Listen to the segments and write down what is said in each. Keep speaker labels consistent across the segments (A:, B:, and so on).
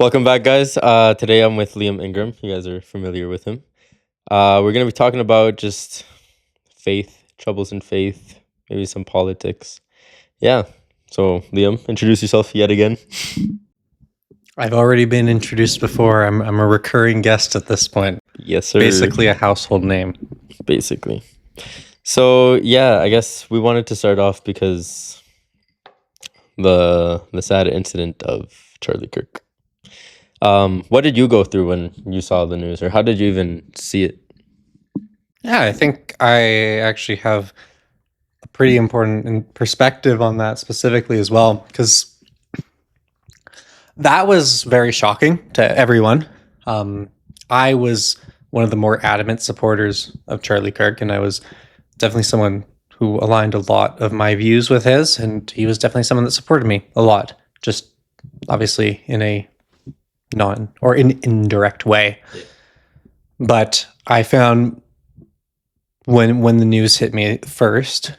A: Welcome back, guys. Today I'm with Liam Ingram. You guys are familiar with him. We're going to be talking about just faith, troubles in faith, maybe some politics. Yeah. So, Liam, introduce yourself yet again.
B: I've already been introduced before. I'm a recurring guest at this point.
A: Yes, sir.
B: Basically a household name.
A: Basically. So, yeah, I guess we wanted to start off because the sad incident of Charlie Kirk. What did you go through when you saw the news, or how did you even see it?
B: Yeah, I think I actually have a pretty important perspective on that specifically as well, because that was very shocking to everyone. I was one of the more adamant supporters of Charlie Kirk, and I was definitely someone who aligned a lot of my views with his, and he was definitely someone that supported me a lot, just obviously in a indirect way. But I found when the news hit me first,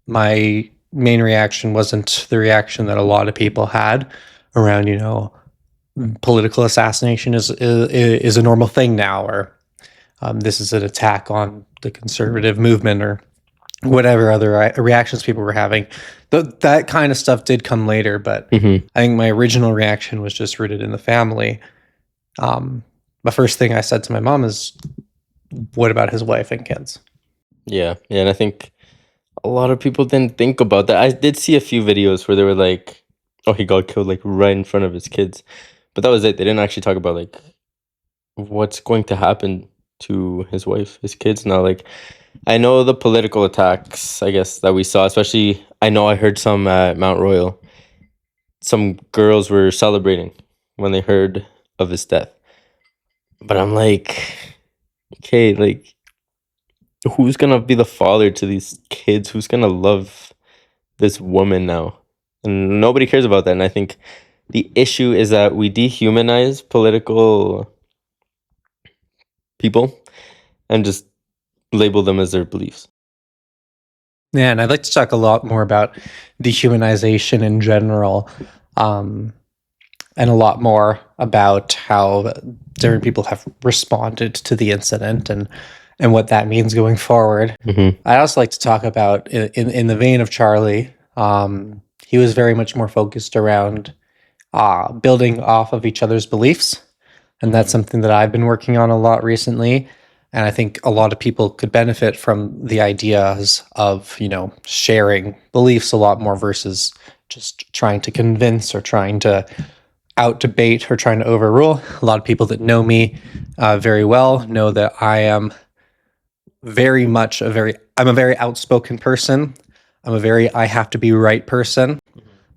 B: my main reaction wasn't the reaction that a lot of people had around, political assassination is a normal thing now, or this is an attack on the conservative movement, or whatever other reactions people were having. That kind of stuff did come later, but I think my original reaction was just rooted in the family. The first thing I said to my mom is, what about his wife and kids?
A: Yeah, and I think a lot of people didn't think about that. I did see a few videos where they were like, oh, he got killed like right in front of his kids. But that was it. They didn't actually talk about like what's going to happen to his wife, his kids now. Like, I know the political attacks, I guess, that we saw, especially, I know I heard some at Mount Royal. Some girls were celebrating when they heard of his death. But I'm like, okay, like, who's gonna be the father to these kids? Who's gonna love this woman now? And nobody cares about that. And I think the issue is that we dehumanize political people and just label them as their beliefs.
B: Yeah, and I'd like to talk a lot more about dehumanization in general, and a lot more about how different people have responded to the incident and what that means going forward. I'd also like to talk about, in the vein of Charlie, he was very much more focused around building off of each other's beliefs. And that's something that I've been working on a lot recently. And I think a lot of people could benefit from the ideas of, sharing beliefs a lot more versus just trying to convince or trying to out-debate or trying to overrule. A lot of people that know me very well know that I am very much I'm a very outspoken person. I'm a very I have to be right person.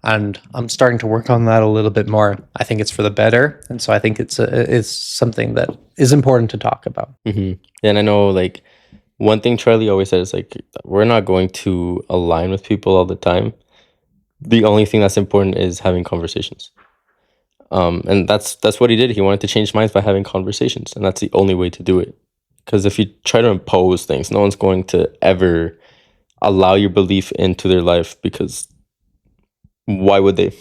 B: And I'm starting to work on that a little bit more. I think it's for the better. And so I think it's something that is important to talk about.
A: And I know, like, one thing Charlie always says, like, we're not going to align with people all the time. The only thing that's important is having conversations. And that's what he did. He wanted to change minds by having conversations. And that's the only way to do it. Because if you try to impose things, no one's going to ever allow your belief into their life, because why would they?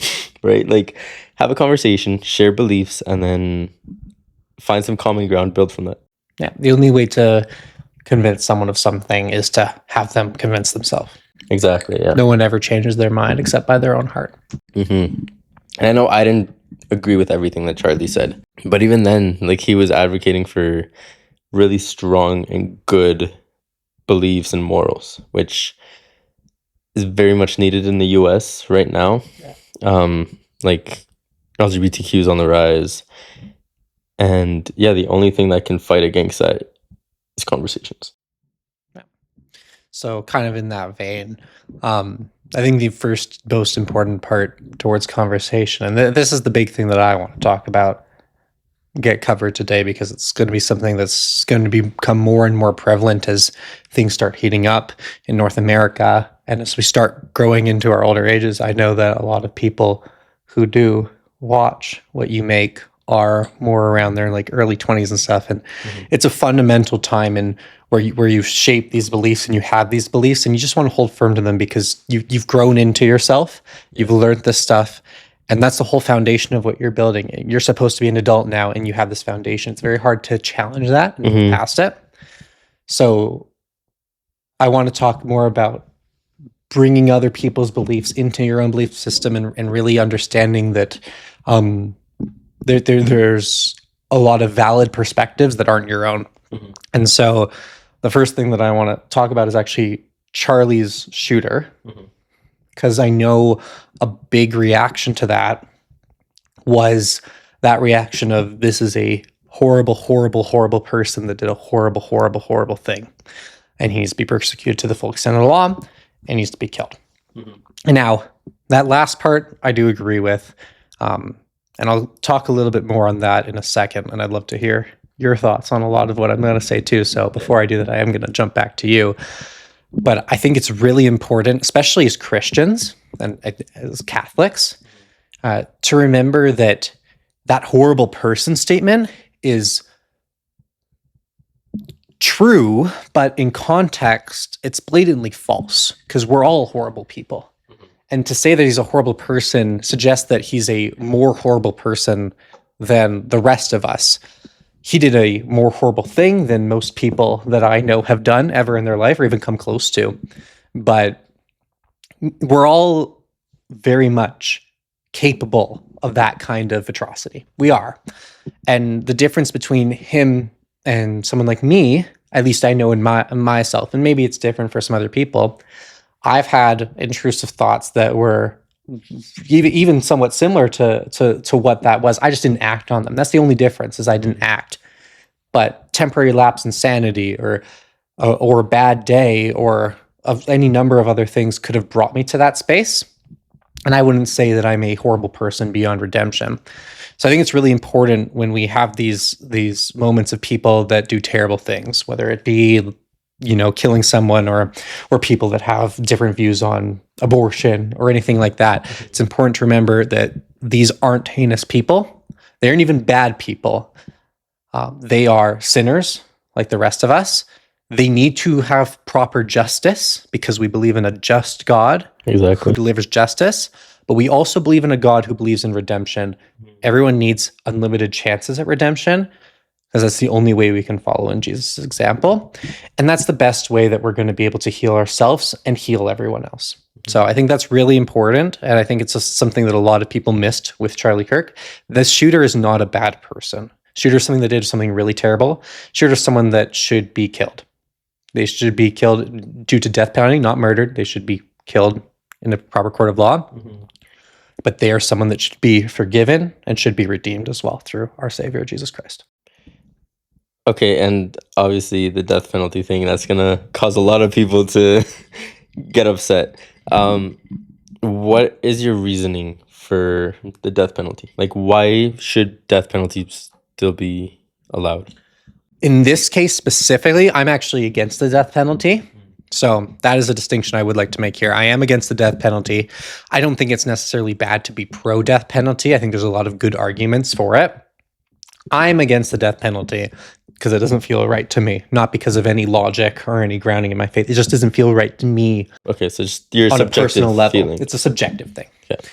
A: Right? Like, have a conversation, share beliefs, and then find some common ground, build from that.
B: Yeah, the only way to convince someone of something is to have them convince themselves.
A: Exactly, yeah.
B: No one ever changes their mind except by their own heart.
A: And I know I didn't agree with everything that Charlie said, but even then, like, he was advocating for really strong and good beliefs and morals, which is very much needed in the US right now. Like, LGBTQ is on the rise. And yeah, the only thing that can fight against that is conversations.
B: Yeah. So kind of in that vein, I think the first most important part towards conversation, and this is the big thing that I want to talk about, get covered today, because it's going to be something that's going to become more and more prevalent as things start heating up in North America. And as we start growing into our older ages, I know that a lot of people who do watch what you make are more around their like early 20s and stuff. And it's a fundamental time in where you've shaped these beliefs and you have these beliefs and you just want to hold firm to them because you've grown into yourself. You've learned this stuff. And that's the whole foundation of what you're building. You're supposed to be an adult now, and you have this foundation. It's very hard to challenge that and move past it. So I want to talk more about bringing other people's beliefs into your own belief system, and really understanding that there's a lot of valid perspectives that aren't your own. And so the first thing that I want to talk about is actually Charlie's shooter, because I know a big reaction to that was that reaction of, this is a horrible, horrible, horrible person that did a horrible, horrible, horrible thing, and he needs to be persecuted to the full extent of the law and needs to be killed. And now, that last part I do agree with, and I'll talk a little bit more on that in a second, and I'd love to hear your thoughts on a lot of what I'm going to say too. So before I do that, I am going to jump back to you. But I think it's really important, especially as Christians and as Catholics, to remember that that horrible person statement is true, but in context, it's blatantly false, because we're all horrible people. And to say that he's a horrible person suggests that he's a more horrible person than the rest of us. He did a more horrible thing than most people that I know have done ever in their life, or even come close to. But we're all very much capable of that kind of atrocity. We are. And the difference between him and someone like me, at least I know in myself, and maybe it's different for some other people, I've had intrusive thoughts that were even somewhat similar to what that was. I just didn't act on them. That's the only difference, is I didn't act. But temporary lapse in sanity, or a bad day, or of any number of other things could have brought me to that space. And I wouldn't say that I'm a horrible person beyond redemption. So I think it's really important when we have these moments of people that do terrible things, whether it be, killing someone, or people that have different views on abortion or anything like that. It's important to remember that these aren't heinous people. They aren't even bad people. They are sinners like the rest of us. They need to have proper justice, because we believe in a just God who delivers justice. But we also believe in a God who believes in redemption. Everyone needs unlimited chances at redemption, because that's the only way we can follow in Jesus' example. And that's the best way that we're going to be able to heal ourselves and heal everyone else. So I think that's really important. And I think it's just something that a lot of people missed with Charlie Kirk. This shooter is not a bad person. Shooter is something that did something really terrible. Shooter is someone that should be killed. They should be killed due to death penalty, not murdered. They should be killed in a proper court of law. But they are someone that should be forgiven and should be redeemed as well through our Savior, Jesus Christ.
A: Okay, and obviously the death penalty thing, that's going to cause a lot of people to get upset. What is your reasoning for the death penalty? Like, why should death penalties still be allowed?
B: In this case specifically, I'm actually against the death penalty. So that is a distinction I would like to make here. I am against the death penalty. I don't think it's necessarily bad to be pro-death penalty. I think there's a lot of good arguments for it. I'm against the death penalty because it doesn't feel right to me, not because of any logic or any grounding in my faith. It just doesn't feel right to me.
A: Okay, so just your
B: on a
A: subjective
B: personal level.
A: feeling.
B: It's a subjective thing.
A: Okay.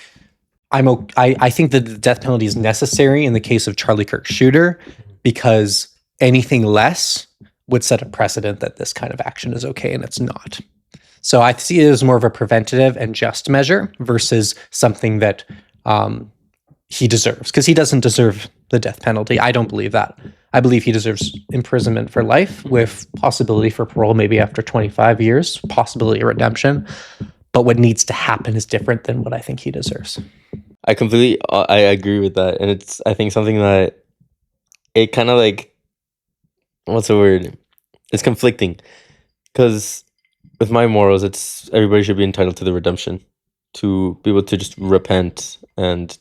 B: I think that the death penalty is necessary in the case of Charlie Kirk's shooter, because anything less would set a precedent that this kind of action is okay, and it's not. So I see it as more of a preventative and just measure versus something that he deserves, because he doesn't deserve the death penalty. I don't believe that. I believe he deserves imprisonment for life with possibility for parole maybe after 25 years, possibility of redemption. But what needs to happen is different than what I think he deserves.
A: I agree with that. And it's, I think, something that it kind of like, what's the word? It's conflicting. Because with my morals, it's everybody should be entitled to the redemption, to be able to just repent and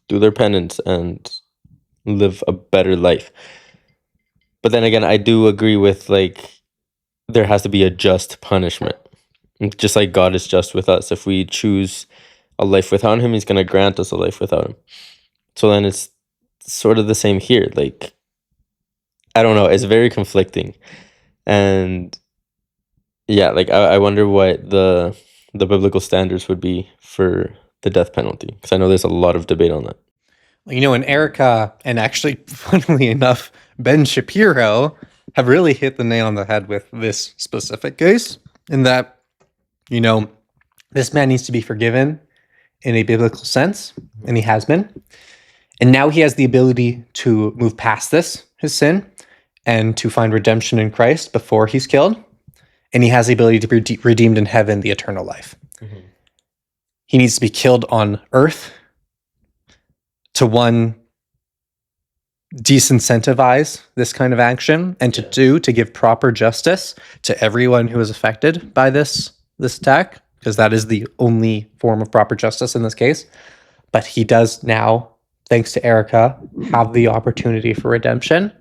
A: do their penance and live a better life. But then again, I do agree with, like, there has to be a just punishment. Just like God is just with us. If we choose a life without him, he's going to grant us a life without him. So then it's sort of the same here. Like, I don't know. It's very conflicting. And yeah, like, I wonder what the biblical standards would be for the death penalty? Because I know there's a lot of debate on that.
B: You know, and Erica, and actually, funnily enough, Ben Shapiro have really hit the nail on the head with this specific case, in that, you know, this man needs to be forgiven in a biblical sense, and he has been. And now he has the ability to move past this, his sin, and to find redemption in Christ before he's killed. And he has the ability to be redeemed in heaven, the eternal life. Mm-hmm. He needs to be killed on earth to, one, disincentivize this kind of action, and to give proper justice to everyone who is affected by this attack, because that is the only form of proper justice in this case. But he does now, thanks to Erica, have the opportunity for redemption,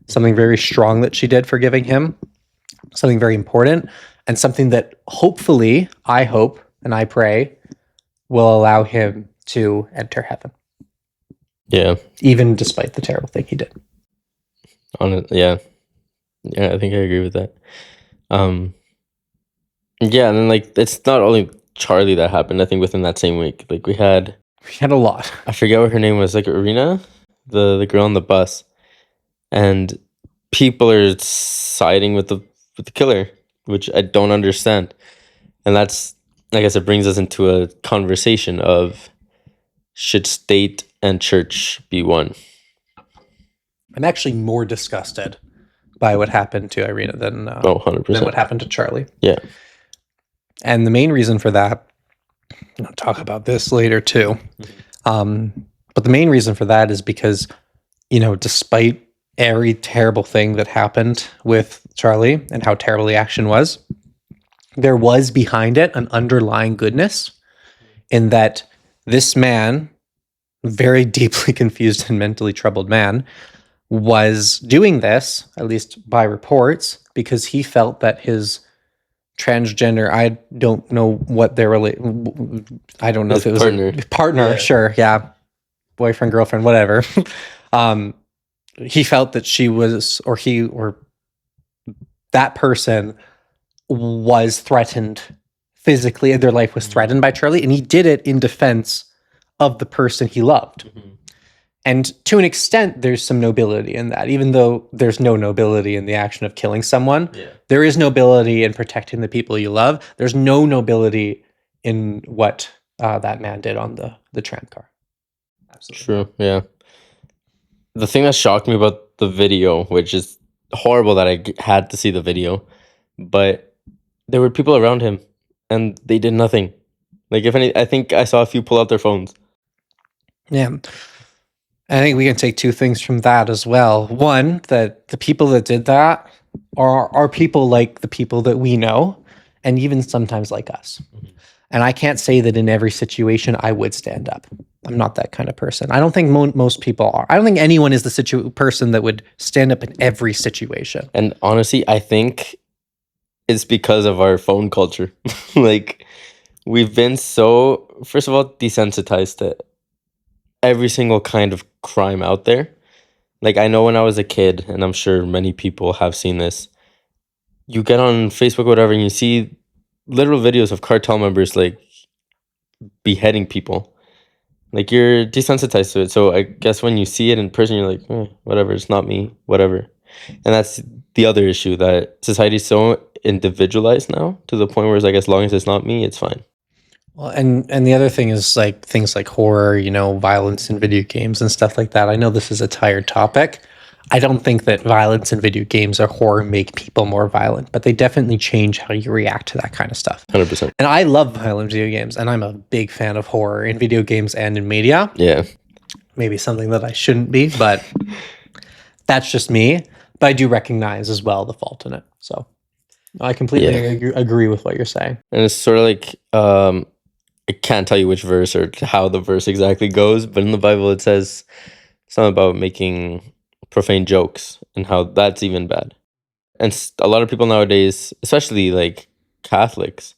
B: something very strong that she did, forgiving him, something very important, and something that hopefully, I hope and I pray, will allow him to enter heaven.
A: Yeah.
B: Even despite the terrible thing he did.
A: Yeah, I think I agree with that. Yeah, and then like it's not only Charlie that happened. I think within that same week, like we had
B: a lot.
A: I forget what her name was, like Irina, the girl on the bus, and people are siding with the killer, which I don't understand. And that's, I guess, it brings us into a conversation of, should state and church be one?
B: I'm actually more disgusted by what happened to Irina than
A: 100%.
B: than what happened to Charlie.
A: Yeah.
B: And the main reason for that, I'll talk about this later too. But the main reason for that is because, you know, despite every terrible thing that happened with Charlie and how terrible the action was, there was behind it an underlying goodness, in that this man, very deeply confused and mentally troubled man, was doing this, at least by reports, because he felt that his transgender, I don't know what their I don't know
A: his
B: if it was partner, yeah. Sure, yeah, boyfriend, girlfriend, whatever. He felt that she was, or that person was threatened physically, and their life was threatened by Charlie, and he did it in defense of the person he loved. Mm-hmm. And to an extent, there's some nobility in that, even though there's no nobility in the action of killing someone. Yeah. There is nobility in protecting the people you love. There's no nobility in what that man did on the tram car. Absolutely.
A: True, yeah. The thing that shocked me about the video, which is horrible that I had to see the video, but there were people around him and they did nothing. Like, if any, I think I saw a few pull out their phones.
B: Yeah. I think we can take two things from that as well. One, that the people that did that are people like the people that we know, and even sometimes like us. Mm-hmm. And I can't say that in every situation I would stand up. I'm not that kind of person. I don't think most people are. I don't think anyone is the person that would stand up in every situation.
A: And honestly, I think it's because of our phone culture. Like, we've been so, first of all, desensitized to every single kind of crime out there. Like, I know when I was a kid, and I'm sure many people have seen this, you get on Facebook or whatever, and you see literal videos of cartel members, like, beheading people. Like, you're desensitized to it. So I guess when you see it in person, you're like, whatever, it's not me, whatever. And that's the other issue, that society's so individualized now, to the point where it's like, as long as it's not me, it's fine.
B: Well, and the other thing is, like, things like horror, you know, violence in video games and stuff like that. I know this is a tired topic. I don't think that violence in video games or horror make people more violent, but they definitely change how you react to that kind of stuff.
A: 100%.
B: And I love violent video games, and I'm a big fan of horror in video games and in media.
A: Yeah.
B: Maybe something that I shouldn't be, but that's just me. But I do recognize as well the fault in it. So I completely agree with what you're saying.
A: And it's sort of like, I can't tell you which verse or how the verse exactly goes, but in the Bible it says something about making profane jokes and how that's even bad. And a lot of people nowadays, especially like Catholics,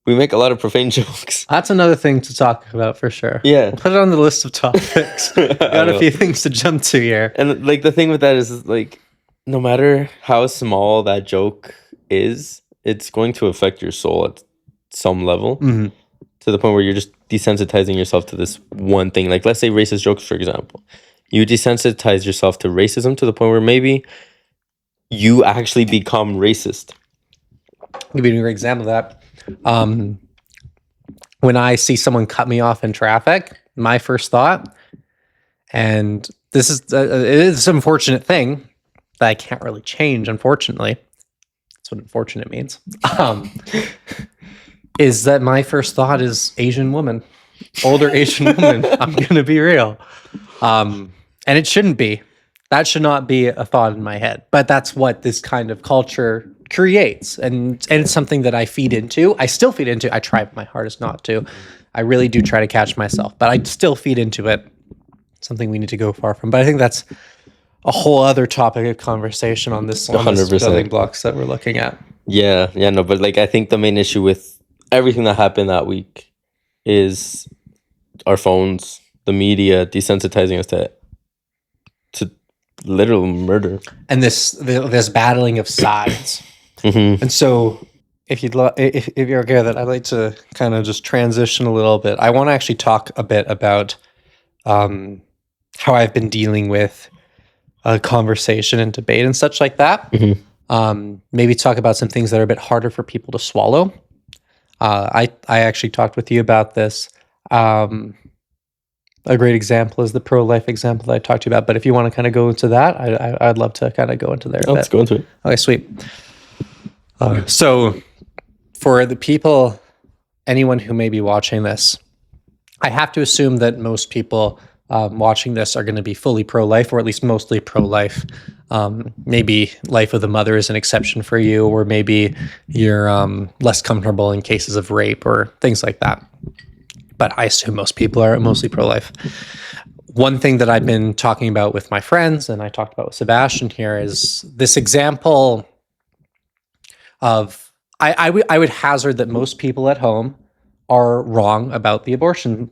A: we make a lot of profane jokes.
B: That's another thing to talk about for sure.
A: Yeah.
B: We'll put it on the list of topics. Got a few things to jump to here.
A: And like the thing with that is like, no matter how small that joke is, it's going to affect your soul at some level. Mm-hmm. to the point where you're just desensitizing yourself to this one thing. Like, let's say racist jokes, for example. You desensitize yourself to racism to the point where maybe you actually become racist.
B: I'll give you a great example of that. When I see someone cut me off in traffic, my first thought, and this is it is an unfortunate thing that I can't really change, unfortunately. That's what unfortunate means. Is that my first thought is Asian woman, older Asian woman. I'm going to be real. And it shouldn't be. That should not be a thought in my head. But that's what this kind of culture creates. And it's something that I feed into. I still feed into. I try my hardest not to. I really do try to catch myself. But I still feed into it. Something we need to go far from. But I think that's a whole other topic of conversation on this
A: 100%.
B: building blocks that we're looking at.
A: Yeah, no, but like I think the main issue with everything that happened that week is our phones, the media desensitizing us to literal murder,
B: and this battling of sides. And so, if you're okay with that, I'd like to kind of just transition a little bit. I want to actually talk a bit about how I've been dealing with conversation and debate and such like that. Maybe talk about some things that are a bit harder for people to swallow. I actually talked with you about this. A great example is the pro-life example that I talked to you about. But if you want to kind of go into that, I'd love to kind of go into there.
A: Let's go into it.
B: Okay, sweet. So for the people, anyone who may be watching this, I have to assume that most people watching this are going to be fully pro-life, or at least mostly pro-life. Maybe life of the mother is an exception for you, or maybe you're less comfortable in cases of rape or things like that. But I assume most people are mostly pro-life. One thing that I've been talking about with my friends, and I talked about with Sebastian here, is this example of, I would hazard that most people at home are wrong about the abortion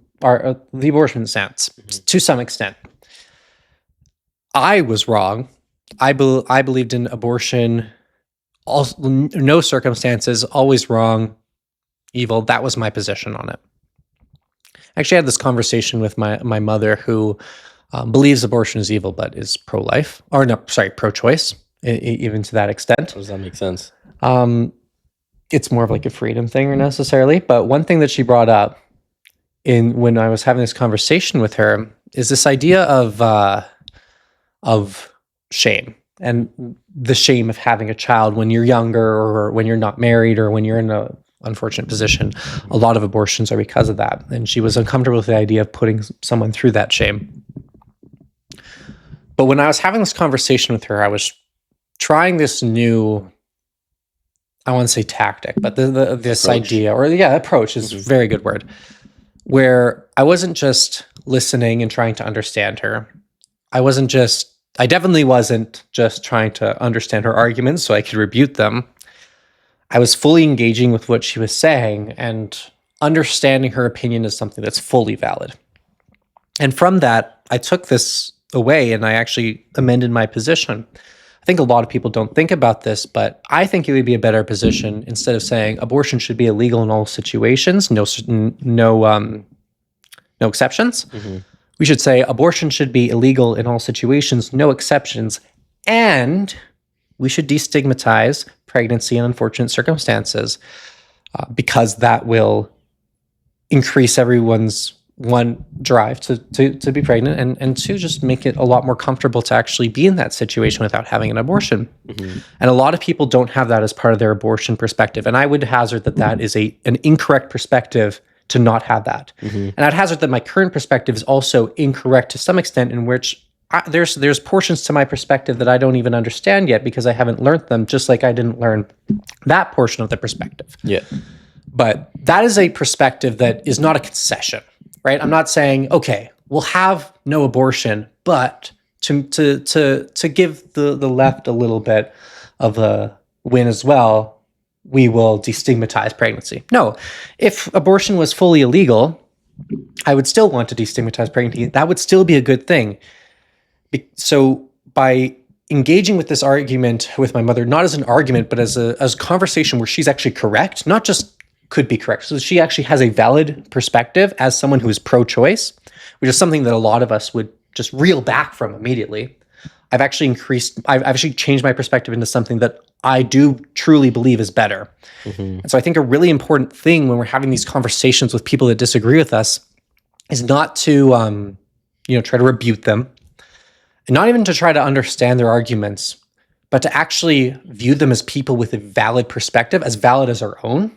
B: stance to some extent. I was wrong. I believed in abortion, no circumstances, always wrong, evil. That was my position on it. I actually had this conversation with my mother, who believes abortion is evil, but is pro-life, or no, sorry, pro-choice, even to that extent.
A: Does that make sense?
B: It's more of like a freedom thing, or necessarily. But one thing that she brought up when I was having this conversation with her is this idea of shame, and the shame of having a child when you're younger, or when you're not married, or when you're in a unfortunate position. A lot of abortions are because of that. And she was uncomfortable with the idea of putting someone through that shame. But when I was having this conversation with her, I was trying this new, I want to say tactic, but this approach. Idea, or approach is a very good word, where I wasn't just listening and trying to understand her. I definitely wasn't just trying to understand her arguments so I could rebut them. I was fully engaging with what she was saying and understanding her opinion as something that's fully valid. And from that, I took this away and I actually amended my position. I think a lot of people don't think about this, but I think it would be a better position, instead of saying abortion should be illegal in all situations, no exceptions. We should say abortion should be illegal in all situations, no exceptions, and we should destigmatize pregnancy in unfortunate circumstances, because that will increase everyone's drive to be pregnant, and two, just make it a lot more comfortable to actually be in that situation without having an abortion. And a lot of people don't have that as part of their abortion perspective. And I would hazard that is an incorrect perspective to not have that. And I'd hazard that my current perspective is also incorrect to some extent, in which there's portions to my perspective that I don't even understand yet because I haven't learned them, just like I didn't learn that portion of the perspective.
A: Yeah.
B: But that is a perspective that is not a concession, right? I'm not saying, okay, we'll have no abortion, but to give the left a little bit of a win as well, we will destigmatize pregnancy. No, if abortion was fully illegal, I would still want to destigmatize pregnancy. That would still be a good thing. So by engaging with this argument with my mother, not as an argument, but as a conversation where she's actually correct, not just could be correct. So she actually has a valid perspective as someone who is pro-choice, which is something that a lot of us would just reel back from immediately. I've actually changed my perspective into something that I do truly believe is better.
A: Mm-hmm.
B: And so I think a really important thing when we're having these conversations with people that disagree with us is not to, try to rebuke them, and not even to try to understand their arguments, but to actually view them as people with a valid perspective, as valid as our own,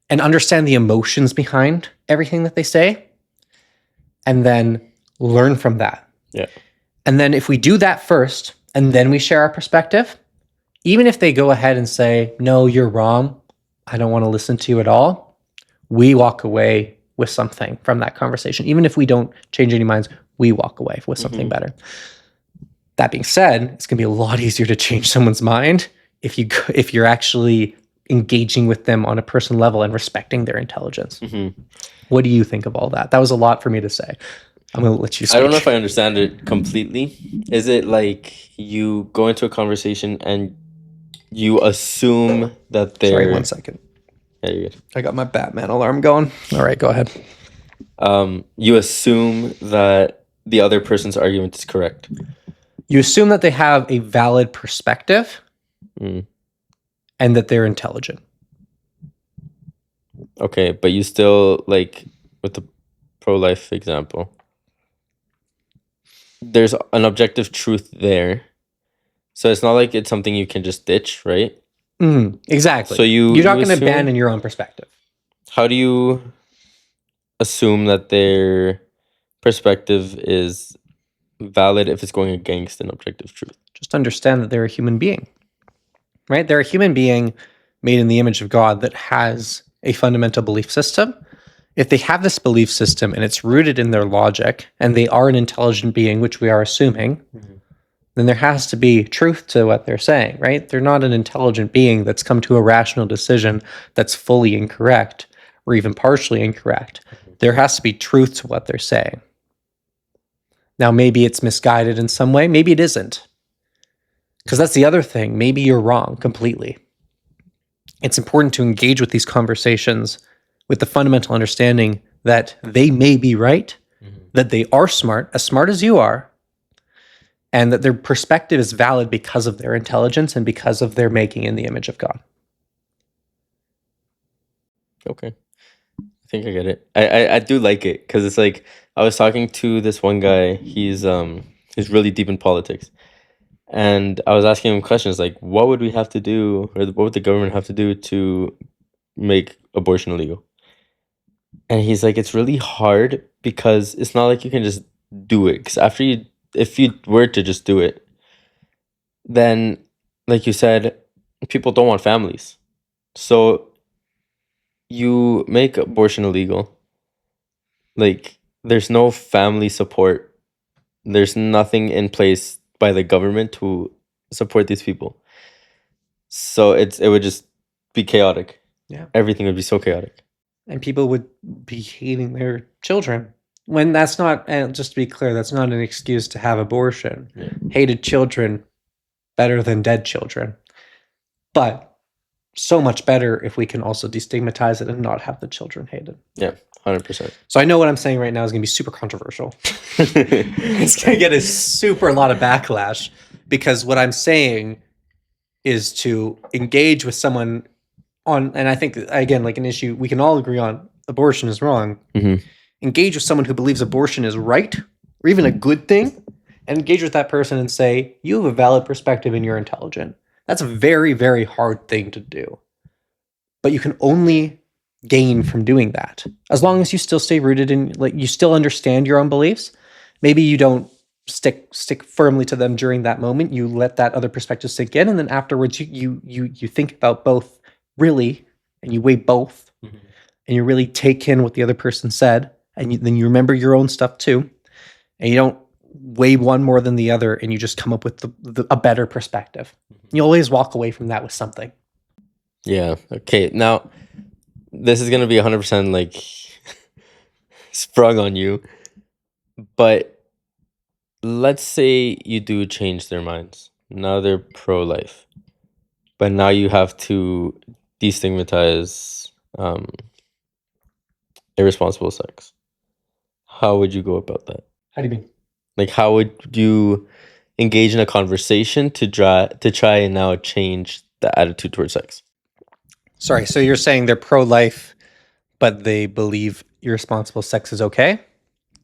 B: and understand the emotions behind everything that they say, and then learn from that.
A: Yeah.
B: And then if we do that first, and then we share our perspective, even if they go ahead and say, no, you're wrong, I don't want to listen to you at all, we walk away with something from that conversation. Even if we don't change any minds, we walk away with something better. That being said, it's going to be a lot easier to change someone's mind if you're actually engaging with them on a personal level and respecting their intelligence. What do you think of all that? That was a lot for me to say. I'm going to let you speak.
A: I don't know if I understand it completely. Is it like you go into a conversation and you assume that they're...
B: Sorry, 1 second.
A: Yeah, you're good.
B: I got my Batman alarm going. All right, go ahead.
A: You assume that the other person's argument is correct.
B: You assume that they have a valid perspective
A: Mm.
B: and that they're intelligent.
A: Okay, but you still, like, with the pro-life example, there's an objective truth there. So it's not like it's something you can just ditch, right?
B: Exactly.
A: So you're
B: not going to abandon your own perspective.
A: How do you assume that their perspective is valid if it's going against an objective truth?
B: Just understand that they're a human being, right? They're a human being made in the image of God that has a fundamental belief system. If they have this belief system and it's rooted in their logic and they are an intelligent being, which we are assuming, then there has to be truth to what they're saying, right? They're not an intelligent being that's come to a rational decision that's fully incorrect or even partially incorrect. There has to be truth to what they're saying. Now, maybe it's misguided in some way. Maybe it isn't. Because that's the other thing. Maybe you're wrong completely. It's important to engage with these conversations with the fundamental understanding that they may be right, that they are smart as you are, and that their perspective is valid because of their intelligence and because of their making in the image of God.
A: Okay. I think I get it. I do like it because it's like I was talking to this one guy. He's really deep in politics. And I was asking him questions like, what would we have to do, or what would the government have to do to make abortion illegal? And he's like, it's really hard because it's not like you can just do it. Because if you were to just do it, then, like you said, people don't want families. So you make abortion illegal. Like, there's no family support. There's nothing in place by the government to support these people. So it would just be chaotic.
B: Yeah.
A: Everything would be so chaotic.
B: And people would be hating their children. When that's not, and just to be clear, that's not an excuse to have abortion.
A: Yeah.
B: Hated children, better than dead children. But so much better if we can also destigmatize it and not have the children hated.
A: Yeah, 100%.
B: So I know what I'm saying right now is going to be super controversial. It's going to get a lot of backlash because what I'm saying is to engage with someone on, and I think, again, like an issue we can all agree on, abortion is wrong. Engage with someone who believes abortion is right or even a good thing, and engage with that person and say, you have a valid perspective and you're intelligent. That's a very, very hard thing to do. But you can only gain from doing that as long as you still stay rooted in, like, you still understand your own beliefs. Maybe you don't stick firmly to them during that moment. You let that other perspective sink in, and then afterwards you think about both really, and you weigh both, and you really take in what the other person said, and then you remember your own stuff too, and you don't weigh one more than the other, and you just come up with a better perspective. You always walk away from that with something.
A: Yeah. Okay. Now, this is gonna be 100% like sprung on you, but let's say you do change their minds. Now they're pro-life, but now you have to destigmatize um, irresponsible sex. How would you go about that?
B: How do you mean?
A: Like, how would you engage in a conversation to try and now change the attitude towards sex?
B: Sorry, so you're saying they're pro-life, but they believe irresponsible sex is okay?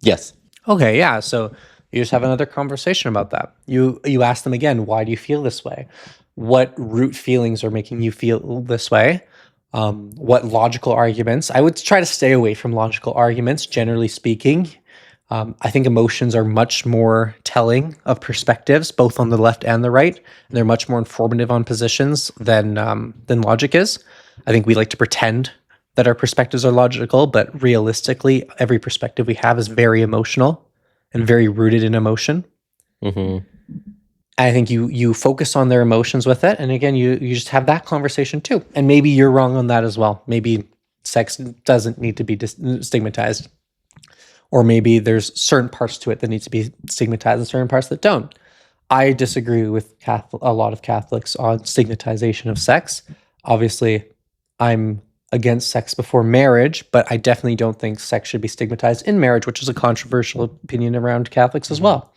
A: Yes.
B: Okay, yeah. So you just have another conversation about that. You ask them again, why do you feel this way? What root feelings are making you feel this way? What logical arguments? I would try to stay away from logical arguments, generally speaking. I think emotions are much more telling of perspectives, both on the left and the right. And they're much more informative on positions than logic is. I think we like to pretend that our perspectives are logical, but realistically, every perspective we have is very emotional and very rooted in emotion.
A: Mm-hmm.
B: I think you focus on their emotions with it, and again, you just have that conversation too. And maybe you're wrong on that as well. Maybe sex doesn't need to be stigmatized, or maybe there's certain parts to it that need to be stigmatized and certain parts that don't. I disagree with a lot of Catholics on stigmatization of sex. Obviously, I'm against sex before marriage, but I definitely don't think sex should be stigmatized in marriage, which is a controversial opinion around Catholics as well.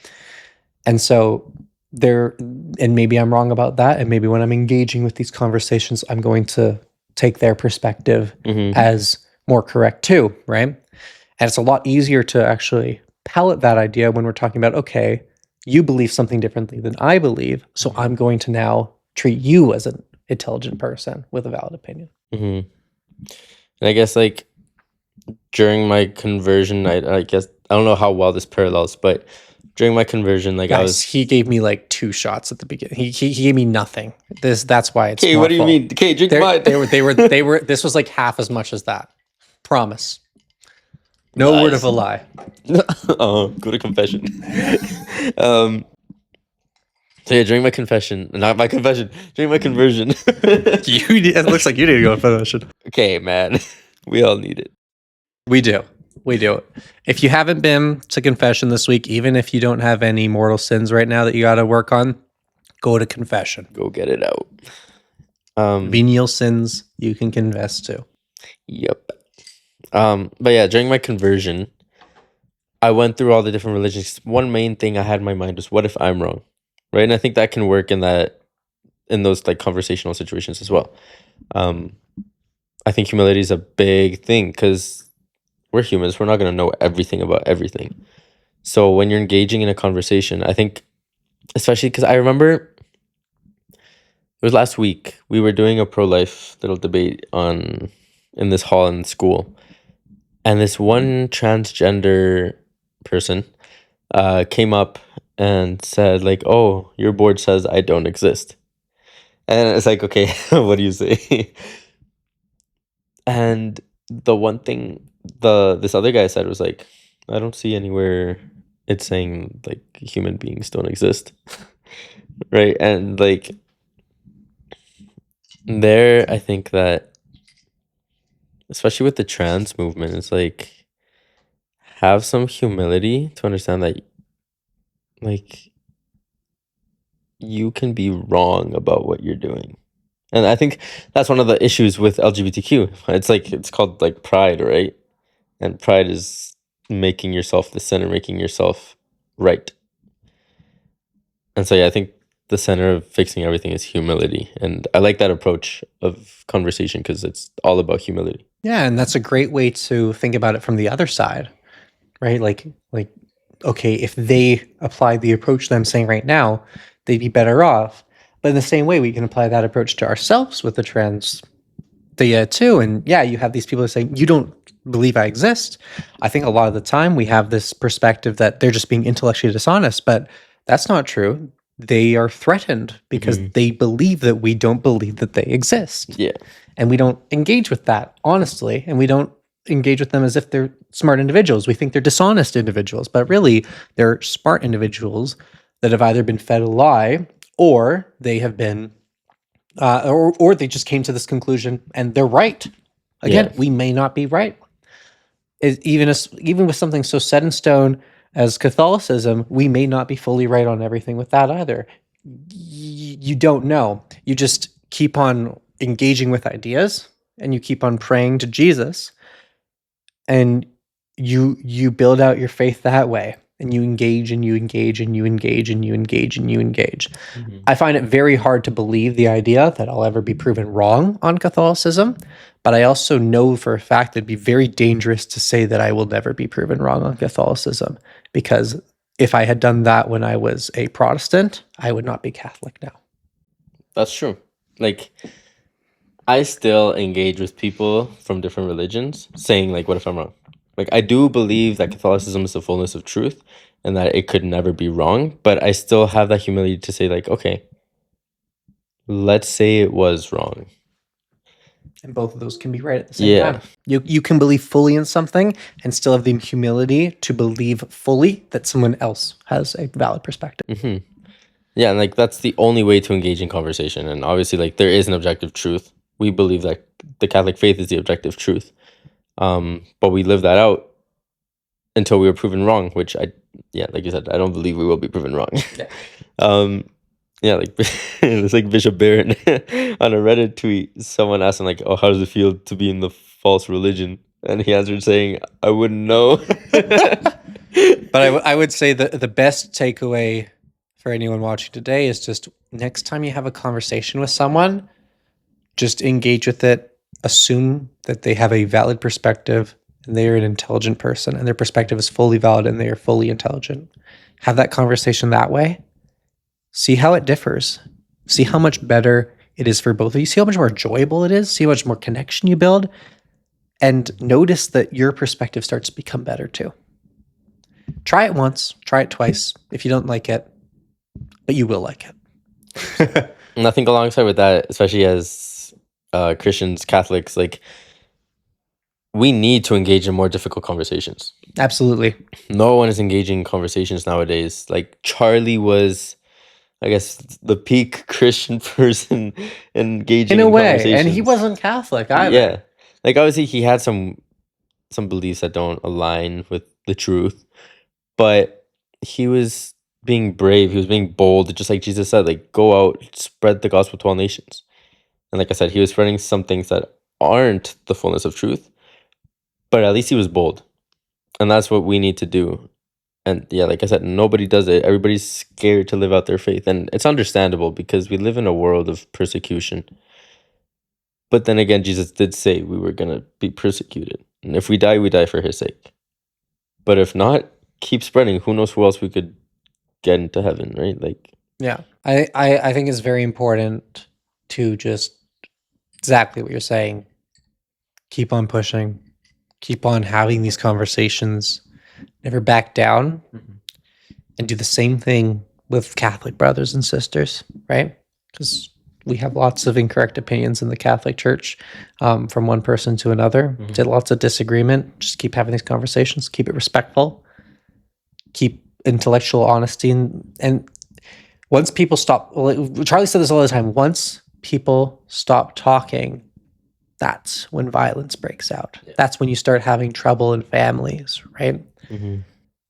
B: And so and maybe I'm wrong about that. And maybe when I'm engaging with these conversations, I'm going to take their perspective
A: Mm-hmm.
B: as more correct too, right? And it's a lot easier to actually palate that idea when we're talking about, okay, you believe something differently than I believe, so I'm going to now treat you as an intelligent person with a valid opinion.
A: Mm-hmm. And I guess like during my conversion, I guess I don't know how well this parallels, but during my conversion, like I was
B: He gave me like 2 shots at the beginning. He gave me nothing. That's why it's
A: okay.
B: more
A: What do you
B: full.
A: mean? Okay, drink mine.
B: They were. This was like half as much as that. Promise. No word of a lie.
A: Oh, go to confession. um. So yeah, during my confession, not my confession, during my conversion.
B: It looks like you need to go to confession.
A: Okay, man, we all need it.
B: We do. We do. If you haven't been to confession this week, even if you don't have any mortal sins right now that you got to work on, go to confession.
A: Go get it out.
B: Venial sins you can confess to.
A: Yep. But yeah, during my conversion, I went through all the different religions. One main thing I had in my mind was, what if I'm wrong, right? And I think that can work in those like conversational situations as well. I think humility is a big thing because we're humans. We're not going to know everything about everything. So when you're engaging in a conversation, I think, especially because I remember it was last week, we were doing a pro-life little debate in this hall in school. And this one transgender person came up and said like, "Oh, your board says I don't exist." And it's like, okay, what do you say? And the one thing this other guy said was like, I don't see anywhere it's saying like human beings don't exist. Right? And like there I think that especially with the trans movement, it's like have some humility to understand that like you can be wrong about what you're doing. And I think that's one of the issues with LGBTQ. It's like it's called like pride, right? And pride is making yourself the center, making yourself right. And so yeah, I think the center of fixing everything is humility. And I like that approach of conversation because it's all about humility.
B: Yeah, and that's a great way to think about it from the other side, right? Like okay, if they applied the approach that I'm saying right now, they'd be better off. But in the same way, we can apply that approach to ourselves with the trans thea too. And yeah, you have these people that say, you don't believe I exist. I think a lot of the time we have this perspective that they're just being intellectually dishonest, but that's not true. They are threatened because they believe that we don't believe that they exist.
A: Yeah.
B: And we don't engage with that honestly. And we don't engage with them as if they're smart individuals. We think they're dishonest individuals, but really they're smart individuals that have either been fed a lie or they have been, or they just came to this conclusion and they're right. Again,
A: Yeah.
B: we may not be right. Even with something so set in stone as Catholicism, we may not be fully right on everything with that either. You don't know. You just keep on engaging with ideas and you keep on praying to Jesus, and you build out your faith that way, and you engage and you engage and you engage and you engage and you engage. I find it very hard to believe the idea that I'll ever be proven wrong on Catholicism, but I also know for a fact it'd be very dangerous to say that I will never be proven wrong on Catholicism, because if I had done that when I was a Protestant, I would not be Catholic now.
A: That's true. Like, I still engage with people from different religions saying, like, what if I'm wrong? Like, I do believe that Catholicism is the fullness of truth and that it could never be wrong, but I still have that humility to say, like, okay, let's say it was wrong.
B: And both of those can be right at the same
A: Yeah.
B: time. You can believe fully in something and still have the humility to believe fully that someone else has a valid perspective.
A: hmm Yeah, and like that's the only way to engage in conversation. And obviously, like there is an objective truth. We believe that the Catholic faith is the objective truth. But we live that out until we were proven wrong, which like you said, I don't believe we will be proven wrong.
B: Yeah.
A: Like it's like Bishop Barron on a Reddit tweet. Someone asked him like, "Oh, how does it feel to be in the false religion?" And he answered saying, "I wouldn't know."
B: But I would say that the best takeaway for anyone watching today is just next time you have a conversation with someone, just engage with it. Assume that they have a valid perspective and they are an intelligent person and their perspective is fully valid and they are fully intelligent. Have that conversation that way. See how it differs. See how much better it is for both of you. See how much more enjoyable it is. See how much more connection you build. And notice that your perspective starts to become better too. Try it once, try it twice. If you don't like it, but you will like it.
A: And I think alongside with that, especially as Christians, Catholics, like we need to engage in more difficult conversations.
B: Absolutely.
A: No one is engaging in conversations nowadays. Like Charlie was, I guess, the peak Christian person engaging
B: In a way.
A: conversations.
B: And he wasn't Catholic either.
A: Yeah. Like obviously he had some beliefs that don't align with the truth, but he was being brave, he was being bold, just like Jesus said, like go out, spread the gospel to all nations. And like I said, he was spreading some things that aren't the fullness of truth, but at least he was bold. And that's what we need to do. And yeah, like I said, nobody does it. Everybody's scared to live out their faith. And it's understandable because we live in a world of persecution. But then again, Jesus did say we were going to be persecuted. And if we die, we die for his sake. But if not, keep spreading. Who knows who else we could get into heaven, right? Like,
B: yeah. I think it's very important to just exactly what you're saying. Keep on pushing. Keep on having these conversations. Never back down. And do the same thing with Catholic brothers and sisters, right? Because we have lots of incorrect opinions in the Catholic Church, from one person to another. Did lots of disagreement. Just keep having these conversations. Keep it respectful. Keep intellectual honesty. And once people stop, Charlie said this all the time, once people stop talking, that's when violence breaks out. Yeah. That's when you start having trouble in families, right? And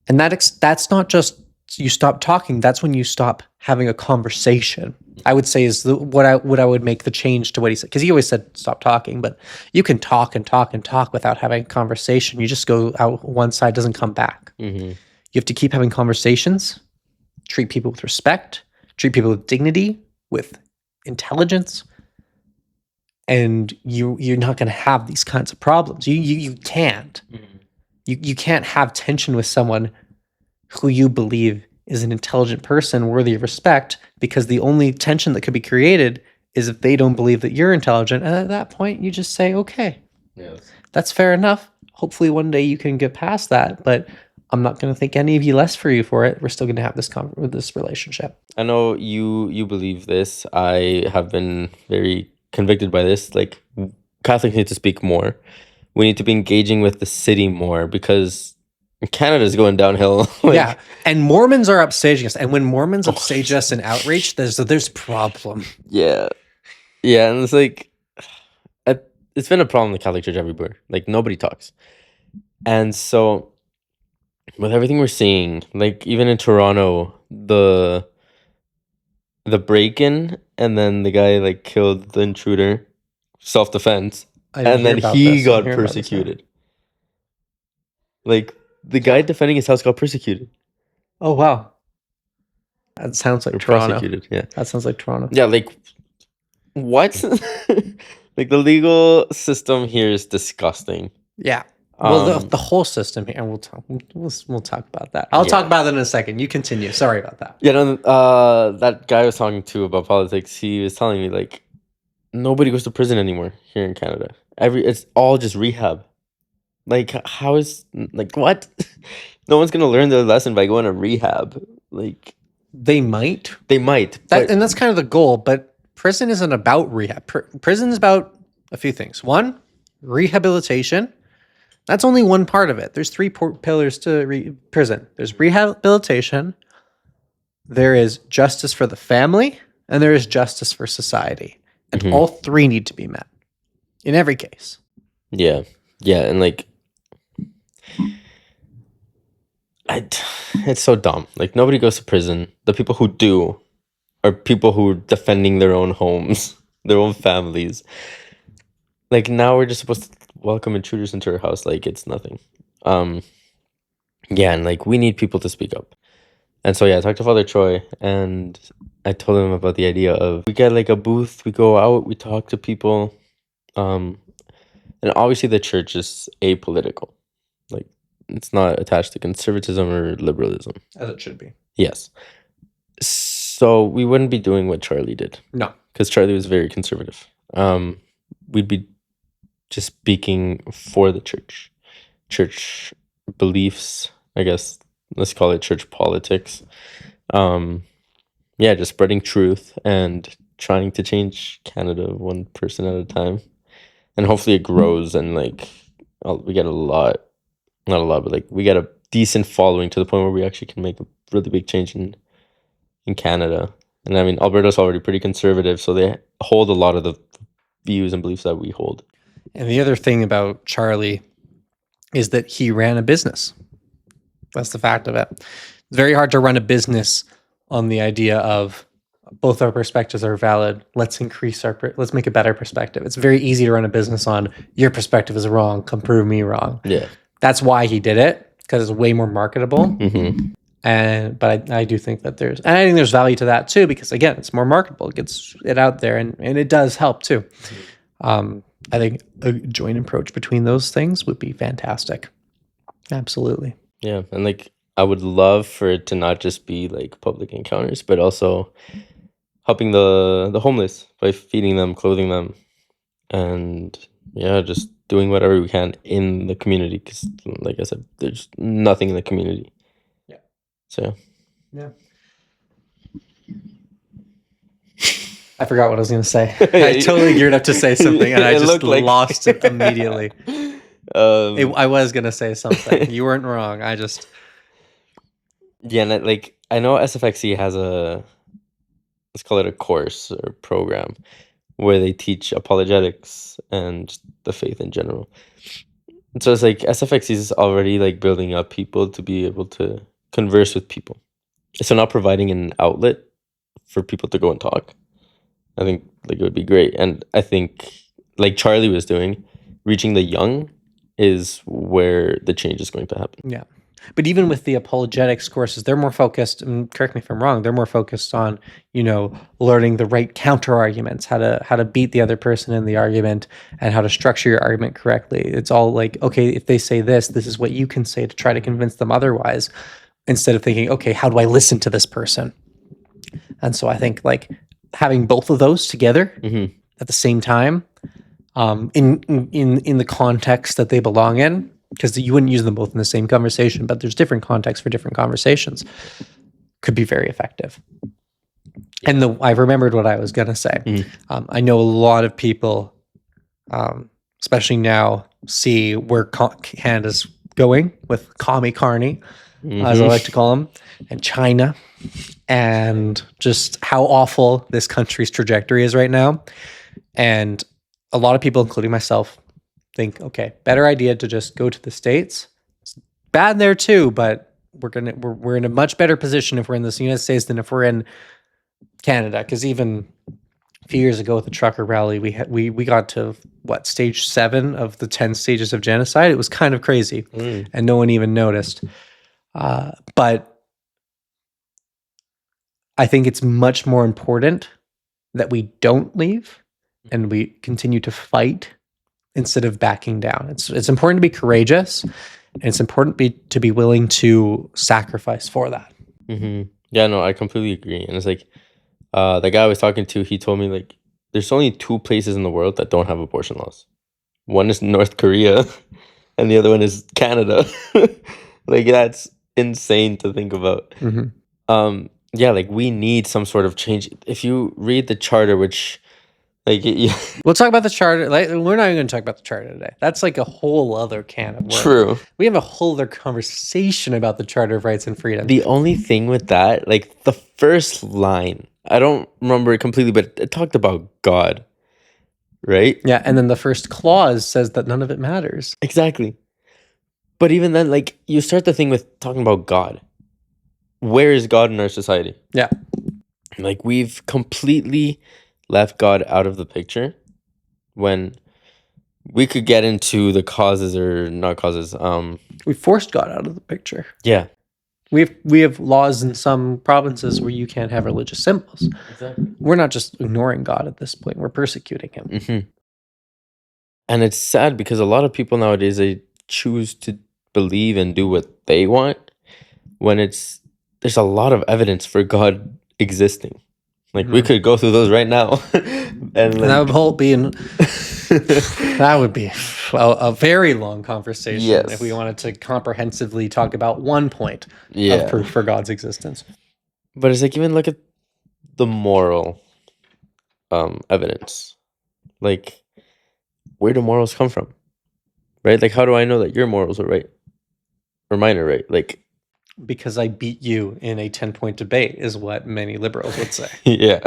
B: that's not just you stop talking. That's when you stop having a conversation. I would say is what I would make the change to what he said, because he always said stop talking, but you can talk and talk and talk without having a conversation. You just go out one side, doesn't come back. You have to keep having conversations, treat people with respect, treat people with dignity, with intelligence, and you're not going to have these kinds of problems. You can't. You can't have tension with someone who you believe is an intelligent person worthy of respect, because the only tension that could be created is if they don't believe that you're intelligent. And at that point, you just say, okay, that's fair enough. Hopefully one day you can get past that, but I'm not going to think any of you less for you for it. We're still going to have this relationship.
A: I know you believe this. I have been very convicted by this. Like, Catholics need to speak more. We need to be engaging with the city more, because Canada's going downhill.
B: Yeah, and Mormons are upstaging us. And when Mormons upstage us in outreach, there's a problem.
A: Yeah, and it's like, it's been a problem in the Catholic Church everywhere. Like, nobody talks. And so, with everything we're seeing, like, even in Toronto, the break-in, and then the guy, like, killed the intruder, self-defense.
B: I didn't
A: and
B: hear
A: then
B: about
A: he
B: this. I didn't
A: got
B: hear about this, no.
A: persecuted. Like the guy defending his house got persecuted
B: Oh wow, that sounds like
A: or
B: Toronto.
A: prosecuted. Yeah,
B: That sounds like Toronto.
A: yeah. Like what? Like the legal system here is disgusting.
B: Yeah. Well, the,
A: Um,
B: the whole system here, and we'll talk about that. I'll
A: Yeah.
B: talk about that in a second. You continue. Sorry about that.
A: yeah. No, that guy I was talking to about politics, he was telling me like nobody goes to prison anymore here in Canada. It's all just rehab. Like how is like what? No one's gonna learn their lesson by going to rehab. Like
B: They might.
A: they might,
B: That
A: but
B: and that's kind of the goal, but prison isn't about rehab. Prison is about a few things. One, rehabilitation. That's only one part of it. There's three pillars to prison. There's rehabilitation, there is justice for the family, and there is justice for society. And
A: Mhm.
B: all three need to be met in every case.
A: yeah, and like it's so dumb. Like nobody goes to prison. The people who do are people who are defending their own homes, their own families. Like now we're just supposed to welcome intruders into our house like it's nothing. Um, yeah, and like we need people to speak up. And so yeah, I talked to Father Troy and I told him about the idea of we get like a booth, we go out, we talk to people. Um, and obviously the church is apolitical. Like it's not attached to conservatism or liberalism.
B: As it should be.
A: Yes. So we wouldn't be doing what Charlie did.
B: No.
A: Because Charlie was very conservative. We'd be just speaking for the church beliefs, I guess. Let's call it church politics. Yeah, just spreading truth and trying to change Canada one person at a time. And hopefully it grows and like we get a lot, not a lot, but like we get a decent following to the point where we actually can make a really big change in Canada. And I mean, Alberta's already pretty conservative, so they hold a lot of the views and beliefs that we hold.
B: And the other thing about Charlie is that he ran a business. That's the fact of it. It's very hard to run a business on the idea of both our perspectives are valid. Let's make a better perspective. It's very easy to run a business on your perspective is wrong. Come prove me wrong.
A: Yeah.
B: That's why he did it, because it's way more marketable.
A: Mm-hmm.
B: But I do think that I think there's value to that too, because again, it's more marketable. It gets it out there, and it does help too. I think a joint approach between those things would be fantastic. Absolutely.
A: Yeah, and like I would love for it to not just be like public encounters, but also helping the homeless by feeding them, clothing them, and yeah, just doing whatever we can in the community. Because, like I said, there's nothing in the community.
B: Yeah.
A: So.
B: Yeah. I forgot what I was going to say. I totally geared up to say something, and I just lost it immediately. I was going to say something. You weren't wrong.
A: Yeah, and like I know SFXC has let's call it a course or program where they teach apologetics and the faith in general. And so it's like SFXC is already like building up people to be able to converse with people. So not providing an outlet for people to go and talk. I think like it would be great. And I think like Charlie was doing, reaching the young is where the change is going to happen.
B: Yeah. But even with the apologetics courses, they're more focused, and correct me if I'm wrong, they're more focused on, learning the right counter arguments, how to beat the other person in the argument, and how to structure your argument correctly. It's all like, okay, if they say this is what you can say to try to convince them otherwise, instead of thinking, okay, how do I listen to this person? And so I think like having both of those together at the same time, in the context that they belong in, because you wouldn't use them both in the same conversation, but there's different contexts for different conversations, could be very effective. Yeah. And I remembered what I was going to say. I know a lot of people, especially now, see where Canada's going with Commie Carney, as I like to call them, and China, and just how awful this country's trajectory is right now. And a lot of people, including myself, think, okay, better idea to just go to the States. It's bad there too, but we're in a much better position if we're in the United States than if we're in Canada. Because even few years ago with the trucker rally, we got to what, stage 7 of the 10 stages of genocide. It was kind of crazy, and no one even noticed. But I think it's much more important that we don't leave and we continue to fight instead of backing down. It's important to be courageous, and it's important to be willing to sacrifice for that.
A: Yeah, no, I completely agree. And it's like, the guy I was talking to, he told me like, there's only 2 places in the world that don't have abortion laws. One is North Korea, and the other one is Canada. Like, that's insane to think about. Yeah, like, we need some sort of change. If you read the charter, which, like,
B: We'll talk about the charter. Like, we're not even going to talk about the charter today. That's like a whole other can of worms.
A: true.
B: We have a whole other conversation about the Charter of Rights and Freedom.
A: The only thing with that, like, the first line, I don't remember it completely, but it talked about God, right?
B: Yeah, and then the first clause says that none of it matters.
A: Exactly. But even then, like, you start the thing with talking about God. Where is God in our society?
B: Yeah.
A: Like, we've completely left God out of the picture when we could get into the causes or not causes.
B: We forced God out of the picture.
A: Yeah.
B: We have laws in some provinces where you can't have religious symbols.
A: Exactly.
B: We're not just ignoring God at this point. We're persecuting him.
A: And it's sad because a lot of people nowadays, they choose to believe and do what they want when there's a lot of evidence for God existing. Like, we could go through those right now. And
B: that would be a very long conversation if we wanted to comprehensively talk about one point of proof for God's existence.
A: But it's like, even look at the moral evidence. Like, where do morals come from? Right? Like, how do I know that your morals are right? Or mine are right? Like,
B: because I beat you in a 10-point debate is what many liberals would say.
A: Yeah.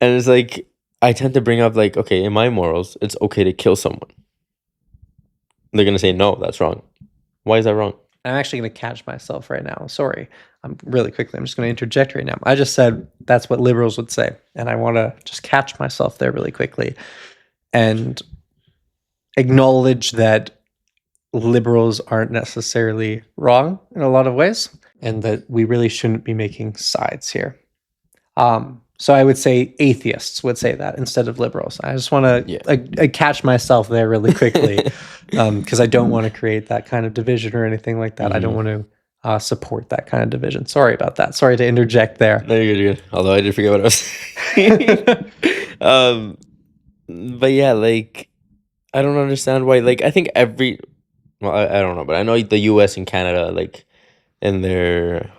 A: And it's like, I tend to bring up, like, okay, in my morals, it's okay to kill someone. They're going to say, no, that's wrong. Why is that wrong?
B: I'm actually going to catch myself right now. Sorry. I'm just going to interject right now. I just said that's what liberals would say. And I want to just catch myself there really quickly and acknowledge that liberals aren't necessarily wrong in a lot of ways, and that we really shouldn't be making sides here. So I would say atheists would say that instead of liberals. I just want to catch myself there really quickly, because I don't want to create that kind of division or anything like that. I don't want to support that kind of division. Sorry about that. Sorry to interject there.
A: No, you're good. Although I did forget what I was saying. But yeah, like, I don't understand why. Like, I think I don't know, but I know the US and Canada, like, in their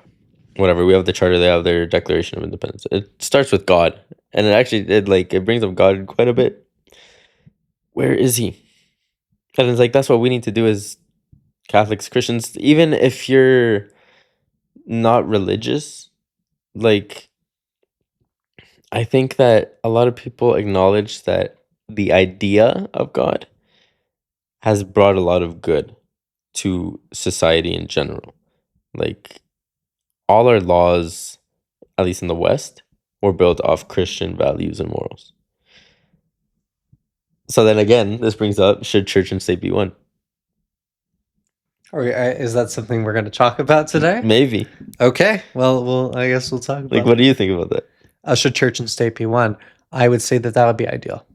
A: whatever, we have the charter, they have their Declaration of Independence. It starts with God, and it brings up God quite a bit. Where is he? And it's like, that's what we need to do as Catholics, Christians, even if you're not religious. Like, I think that a lot of people acknowledge that the idea of God has brought a lot of good to society in general. Like, all our laws, at least in the West, were built off Christian values and morals. So then again, this brings up, should church and state be one?
B: Is that something we're going to talk about today?
A: Maybe.
B: Okay. Well, I guess we'll talk about
A: Like, what do you think about that?
B: Should church and state be one? I would say that would be ideal.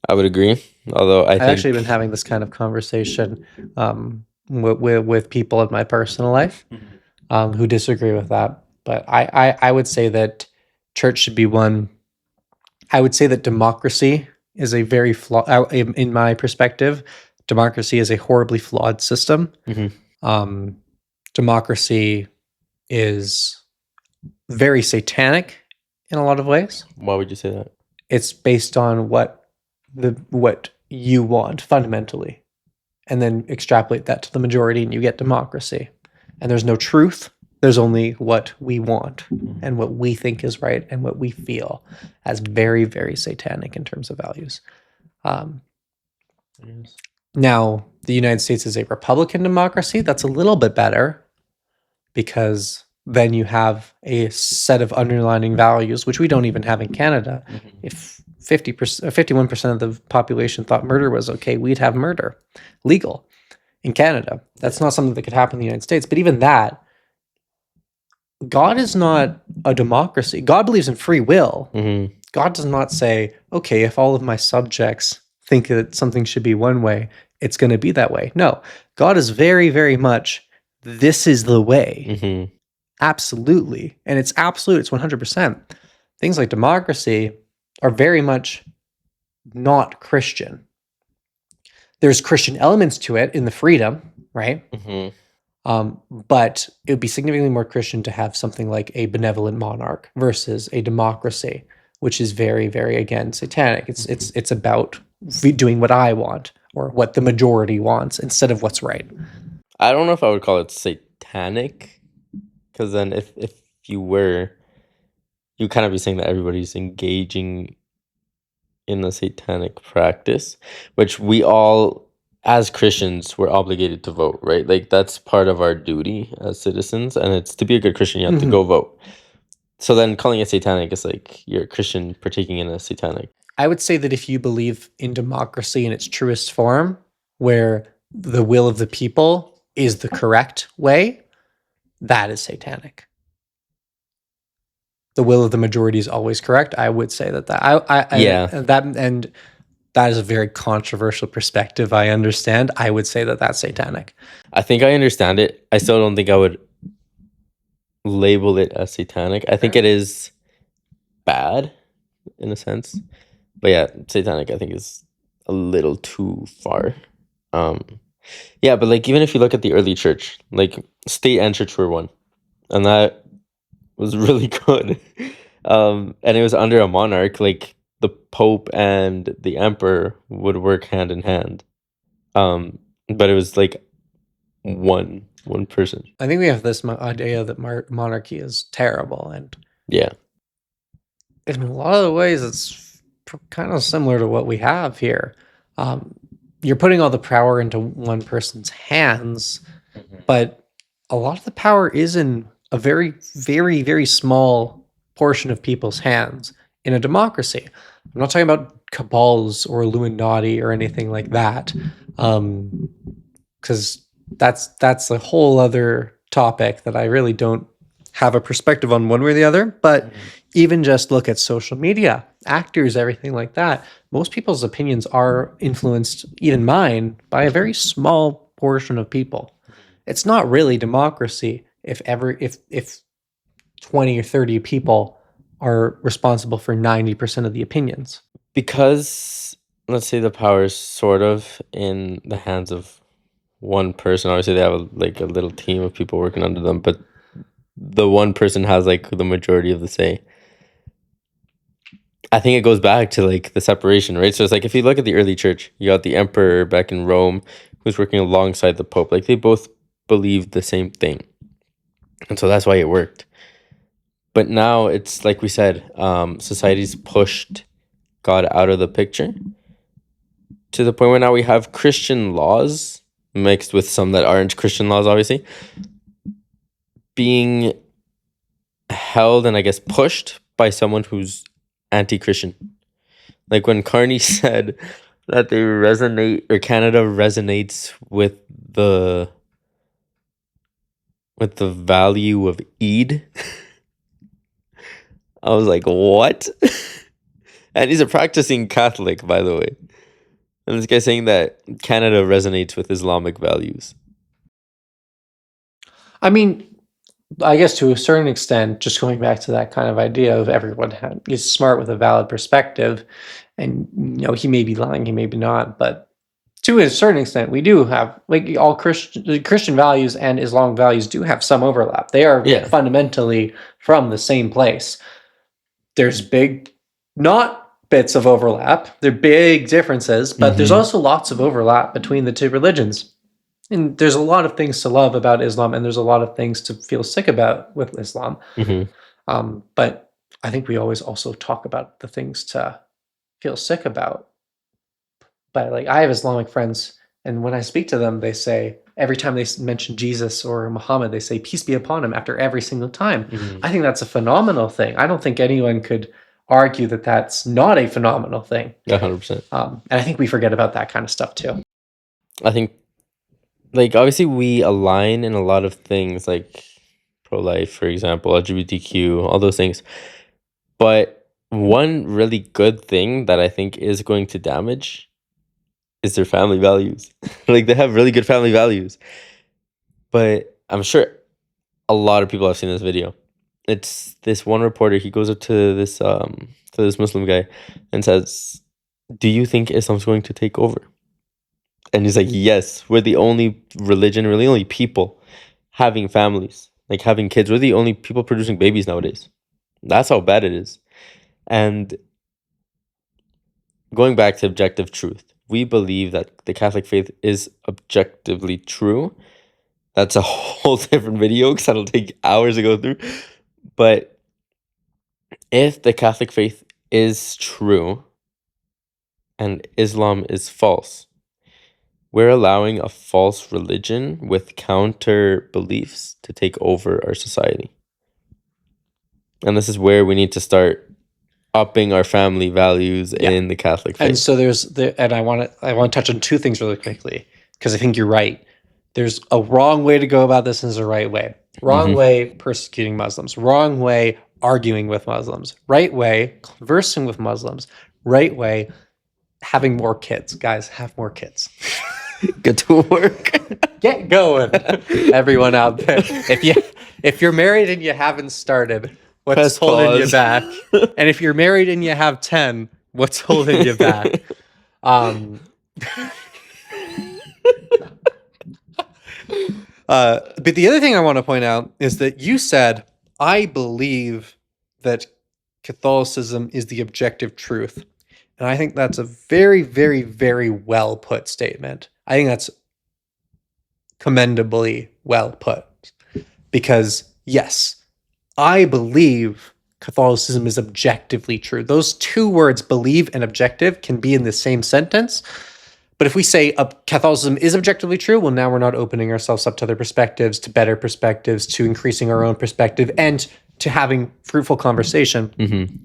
A: I would agree. Although I've
B: actually been having this kind of conversation with people in my personal life who disagree with that. But I would say that church should be one. I would say that democracy is a very flawed, in my perspective, democracy is a horribly flawed system. Democracy is very satanic in a lot of ways.
A: Why would you say that?
B: It's based on what you want fundamentally, and then extrapolate that to the majority, and you get democracy. And there's no truth. There's only what we want and what we think is right and what we feel as very, very satanic in terms of values. Now, the United States is a Republican democracy. That's a little bit better because then you have a set of underlining values, which we don't even have in Canada. If 50%, 51% of the population thought murder was okay, we'd have murder legal in Canada. That's not something that could happen in the United States. But even that, God is not a democracy. God believes in free will.
A: Mm-hmm.
B: God does not say, okay, if all of my subjects think that something should be one way, it's going to be that way. No, God is very, very much, this is the way.
A: Mm-hmm.
B: Absolutely. And it's absolute, it's 100%. Things like democracy are very much not Christian. There's Christian elements to it in the freedom, right?
A: Mm-hmm.
B: But it would be significantly more Christian to have something like a benevolent monarch versus a democracy, which is very, very, again, satanic. It's about doing what I want or what the majority wants instead of what's right.
A: I don't know if I would call it satanic, because then if you were, you kind of be saying that everybody's engaging in a satanic practice, which we all, as Christians, we're obligated to vote, right? Like that's part of our duty as citizens, and it's to be a good Christian, you have to go vote. So then calling it satanic is like you're a Christian partaking in a satanic.
B: I would say that if you believe in democracy in its truest form, where the will of the people is the correct way, that is satanic. The will of the majority is always correct. I would say that
A: Yeah.
B: That is a very controversial perspective. I understand. I would say that that's satanic.
A: I think I understand it. I still don't think I would label it as satanic. I think it is bad in a sense. But yeah, satanic I think is a little too far. Yeah, but like even if you look at the early church, like state and church were one. And that was really good. And it was under a monarch, like the Pope and the Emperor would work hand in hand. But it was like one person.
B: I think we have this idea that monarchy is terrible, and
A: Yeah.
B: in a lot of the ways, it's kind of similar to what we have here. You're putting all the power into one person's hands, but a lot of the power is in a very, very, very small portion of people's hands in a democracy. I'm not talking about cabals or Illuminati or anything like that, because that's a whole other topic that I really don't have a perspective on one way or the other. But even just look at social media, actors, everything like that. Most people's opinions are influenced, even mine, by a very small portion of people. It's not really democracy if 20 or 30 people are responsible for 90% of the opinions.
A: Because let's say the power is sort of in the hands of one person. Obviously, they have a little team of people working under them, but the one person has like the majority of the say. I think it goes back to like the separation, right? So it's like if you look at the early church, you got the emperor back in Rome who's working alongside the pope. Like they both believed the same thing. And so that's why it worked. But now it's like we said, society's pushed God out of the picture to the point where now we have Christian laws mixed with some that aren't Christian laws, obviously, being held and I guess pushed by someone who's anti-Christian. Like when Carney said that they resonate, or Canada resonates with the value of Eid. I was like, what? And he's a practicing Catholic, by the way. And this guy's saying that Canada resonates with Islamic values.
B: I mean, I guess to a certain extent, just going back to that kind of idea of everyone is smart with a valid perspective, and he may be lying, he may be not, but to a certain extent, we do have like all Christian values and Islamic values do have some overlap. They are fundamentally from the same place. There's big, not bits of overlap. They're big differences, but there's also lots of overlap between the two religions. And there's a lot of things to love about Islam, and there's a lot of things to feel sick about with Islam. But I think we always also talk about the things to feel sick about. But like I have Islamic friends, and when I speak to them, they say, every time they mention Jesus or Muhammad, they say peace be upon him after every single time. I think that's a phenomenal thing. I don't think anyone could argue that that's not a phenomenal thing.
A: 100%.
B: And I think we forget about that kind of stuff too.
A: I think, like, obviously we align in a lot of things, like pro-life, for example, LGBTQ, all those things. But one really good thing that I think is going to damage is their family values. Like, they have really good family values. But I'm sure a lot of people have seen this video. It's this one reporter, he goes up to this Muslim guy and says, "Do you think Islam's going to take over?" And he's like, "Yes, we're the only religion, we're the only people having families, like having kids. We're the only people producing babies nowadays." That's how bad it is. And going back to objective truth, we believe that the Catholic faith is objectively true. That's a whole different video because that'll take hours to go through. But if the Catholic faith is true and Islam is false, we're allowing a false religion with counter beliefs to take over our society. And this is where we need to start upping our family values in the Catholic faith.
B: And so I want to touch on two things really quickly because I think you're right. There's a wrong way to go about this and there's a right way. Wrong way, persecuting Muslims. Wrong way, arguing with Muslims. Right way, conversing with Muslims. Right way, having more kids. Guys, have more kids.
A: Get to work.
B: Get going, everyone out there. If you're married and you haven't started, what's
A: Press
B: holding you
A: pause.
B: back? And if you're married and you have 10, what's holding you back? But the other thing I want to point out is that you said, I believe that Catholicism is the objective truth. And I think that's a very, very, very well put statement. I think that's commendably well put. Because, yes, I believe Catholicism is objectively true. Those two words, believe and objective, can be in the same sentence. But if we say Catholicism is objectively true, well, now we're not opening ourselves up to other perspectives, to better perspectives, to increasing our own perspective, and to having fruitful conversation.